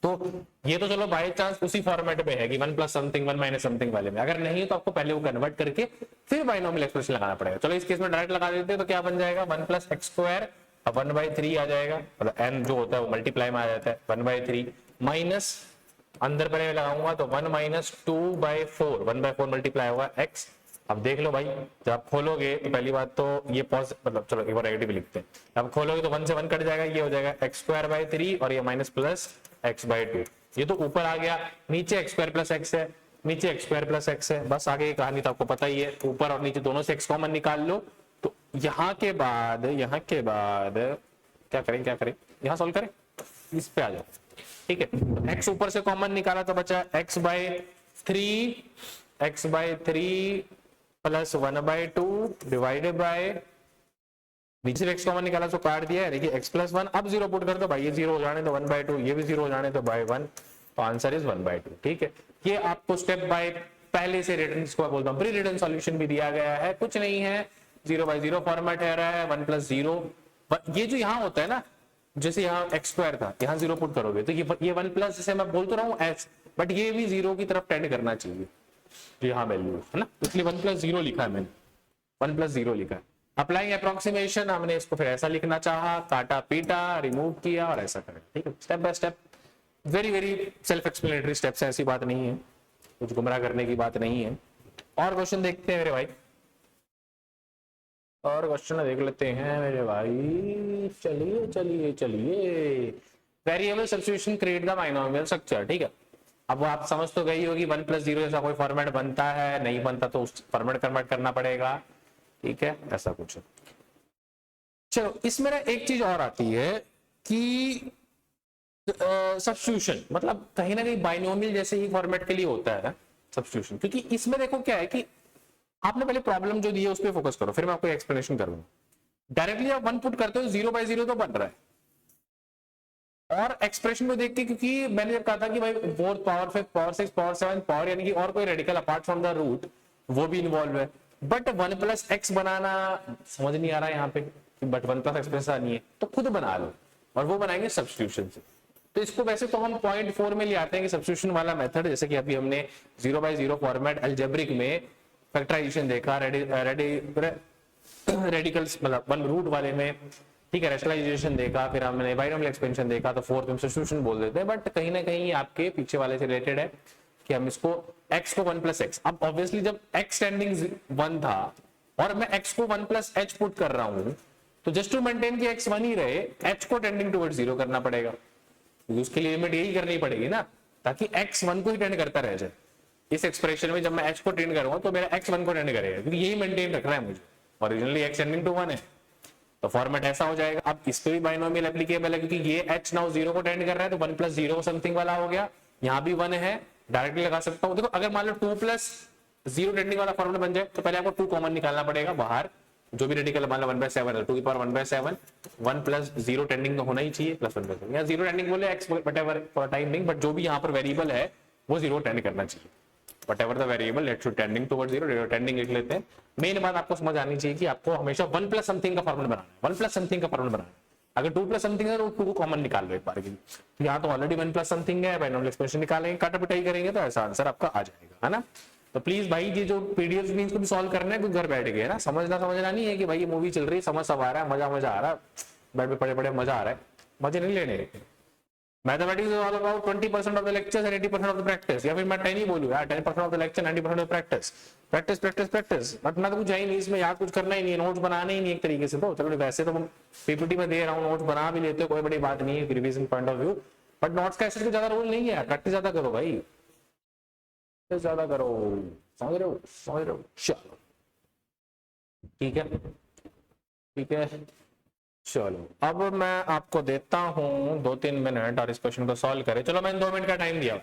तो ये तो चलो बाय चांस उसी फॉर्मेट में है कि 1 प्लस समथिंग 1 माइनस समथिंग वाले में, अगर नहीं तो आपको पहले वो कन्वर्ट करके फिर बाइनोमियल एक्सप्रेशन लगाना पड़ेगा। चलो इस केस में डायरेक्ट लगा देते हैं, तो क्या बन जाएगा, 1 प्लस एक्स स्क्वायर 1/3 आ जाएगा, मतलब n जो होता है वो मल्टीप्लाई में आ जाता है, 1/3 माइनस अंदर पहले लगाऊंगा तो 1 माइनस 2/4, 1/4 मल्टीप्लाई होगा x। अब देख लो भाई, जब आप खोलोगे तो पहली बात तो ये मतलब चलो एक बार नेगेटिव लिखते हैं, अब खोलोगे तो 1 से 1 कट जाएगा, ये हो जाएगा x स्क्वायर बाय 3 और ये माइनस प्लस x/2। ये तो ऊपर आ गया, नीचे x स्क्वायर प्लस x है, नीचे x स्क्वायर प्लस x है, बस आगे की कहानी तो आपको पता ही है, ऊपर और नीचे दोनों से x कॉमन निकाल लो। तो यहाँ के बाद क्या करें, यहाँ सॉल्व करें, इस पे आ जाओ, ठीक है। x ऊपर से कॉमन निकाला तो बचा x/3 प्लस 1/2 डिवाइडेड बाय, नीचे x कॉमन निकाला तो काट दिया है, देखिए x प्लस 1, अब 0 पुट कर दो भाई, ये 0 हो जाने तो 1/2, ये भी 0 हो जाने तो बाय 1, तो आंसर इज 1/2, ठीक है। ये आपको स्टेप बाय पहले से रिटन, इसको बोलता हूं प्री रिटन सॉल्यूशन भी दिया गया है, कुछ नहीं है, 0/0 फॉर्मेट है रहा है, 1 प्लस 0, ये जो यहाँ होता है ना, जैसे यहाँ एक्स स्क्वायर था, यहाँ 0 पुट करोगे तो ये 1 प्लस, जैसे मैं बोल तो रहा हूँ एच, बट ये भी 0 की तरफ टेंड करना चाहिए, जो यहाँ वैल्यू है ना, इसलिए 1 प्लस 0 लिखा है मैंने, 1 प्लस 0 लिखा है। अप्लाइंग अप्रोक्सीमेशन, हमने इसको फिर ऐसा लिखना चाहा, काटा पीटा रिमूव किया और ऐसा करें, ठीक है, step by step, very very self explanatory steps है, ऐसी बात नहीं है, कुछ गुमराह करने की बात नहीं है। और क्वेश्चन देखते हैं मेरे भाई, और क्वेश्चन देख लेते हैं मेरे भाई, चलिए। Variable substitution create the binomial structure, ठीक है। अब आप समझ तो गई होगी 1 प्लस 0 जैसा कोई फॉर्मेट बनता है, नहीं बनता तो उस फॉर्मेट कन्वर्ट करना पड़ेगा, ठीक है, ऐसा कुछ है। चलो इसमें एक चीज और आती है कि सब्स्टिट्यूशन, मतलब कहीं ना कहीं बाइनोमियल जैसे ही फॉर्मेट के लिए होता है सब्स्टिट्यूशन, क्योंकि इसमें देखो क्या है कि आपने पहले प्रॉब्लम जो दी है उस पर फोकस करो, फिर मैं आपको एक्सप्लेनेशन करूंगा। डायरेक्टली आप 1 पुट करते हो 0/0 तो बन रहा है, और एक्सप्रेशन को देख के, क्योंकि मैंने जब कहा था कि भाई 4 पावर 5 पावर 6 पावर 7 पावर, यानी कि और कोई radical apart from the root वो भी इन्वॉल्व है, बट 1 प्लस एक्स बनाना समझ नहीं आ रहा है यहाँ पे, बट 1 प्लस एक्स प्लस नहीं है तो खुद बना लो, और वो बनाएंगे सब्स्टिट्यूशन से। तो इसको वैसे तो हम पॉइंट 4 में ले आते हैं कि सब्स्टिट्यूशन वाला मेथड, जैसे कि अभी हमने 0/0 फॉर्मेट अलजेब्रिक में फैक्टराइजेशन देखा, रेडिकल्स मतलब 1 रूट वाले में, ठीक है, रैशनलाइजेशन देखा, फिर हमने बाइनोमियल एक्सपेंशन देखा, तो 4th में सब्स्टिट्यूशन बोल देते हैं, बट कहीं ना कहीं आपके पीछे वाले से रिलेटेड है कि हम इसको x को 1 प्लस एक्स, अब ऑब्वियसली जब x टेंडिंग 1 था और मैं x को 1 प्लस एच पुट कर रहा हूं, तो जस्ट टू मेंटेन कि x 1 ही रहे, h को टेंडिंग टुवर्ड्स 0 करना पड़ेगा, उसके लिए लिमिट यही करनी पड़ेगी ना, ताकि x 1 को ही टेंड करता रह जाए। इस एक्सप्रेशन में जब मैं h को टेंड करूंगा तो मेरा x 1 को टेंड करेगा, क्योंकि यही मेंटेन रखना है मुझे, ओरिजिनली x टेंडिंग टू 1 है, तो फॉर्मेट ऐसा हो जाएगा। अब इस पे भी बाइनोमियल एप्लीकेबल है, क्योंकि ये h नाउ 0 को टेंड कर रहा है, तो 1 प्लस 0 समथिंग वाला हो गया, यहाँ भी 1 है, डायरेक्टली लगा सकता हूं। देखो अगर मान लो 2 प्लस 0 टेंडिंग वाला फॉर्मेट बन जाए, तो पहले आपको 2 कॉमन निकालना पड़ेगा बाहर, जो भी रेडिकल मान लो 1/7 है, 2 की पावर 1/7, 1 प्लस 0 टेंडिंग तो होना ही चाहिए, प्लस 1/7 या 0 टेंडिंग बोले x whatever for time being, but जो भी यहाँ पर वेरिएबल है वो 0 टेंड करना चाहिए, whatever the variable let's to tending towards 0, tending लिख लेते हैं। मेन बात आपको समझ आनी चाहिए कि आपको हमेशा 1 प्लस समथिंग का फॉर्मेट बनाना है, 1 प्लस समथिंग का फॉर्मेट बनाना है। अगर 2 प्लस समथिंग है तो 2 को कॉमन निकाल लो एक बार के लिए, तो यहाँ तो ऑलरेडी 1 प्लस समथिंग है, बाइनोमियल एक्सप्रेशन निकालेंगे, काटा पिटाई करेंगे तो ऐसा आंसर आपका आ जाएगा, है ना। तो प्लीज भाई ये जो पीडीएफ मीन्स को भी सॉल्व करना है, तो घर बैठ गए ना, समझना नहीं है कि भाई ये मूवी चल रही है, समझ सब आ रहा है, मजा आ रहा है, बेड पे पड़े पड़े मजा आ रहा है, मजे नहीं लेने। Mathematics is all about 20% of the lectures and 80% of the practice, या फिर मैं 10 ही बोलूं यार, 10% of the lecture 90% of practice, practice practice practice, बटना तो कुछ है ही नहीं इसमें, याद कुछ करना ही नहीं है, नोट्स बनाने ही नहीं एक तरीके से। तो चलो वैसे तो पीपीटी में दे रहा हूँ, नोट्स बना भी लेते हो, कोई बड़ी बात नहीं है revision point of view, but notes का ऐसे ज्यादा रोल नहीं है, प्रैक्टिस ज्यादा करो भाई, ज्यादा करो, समझ रहे हो, समझ रहे हो। चलो ठीक है, ठीक है, चलो अब मैं आपको देता हूं 2-3 मिनट और इस क्वेश्चन को सॉल्व करें। चलो मैंने 2 मिनट का टाइम दिया।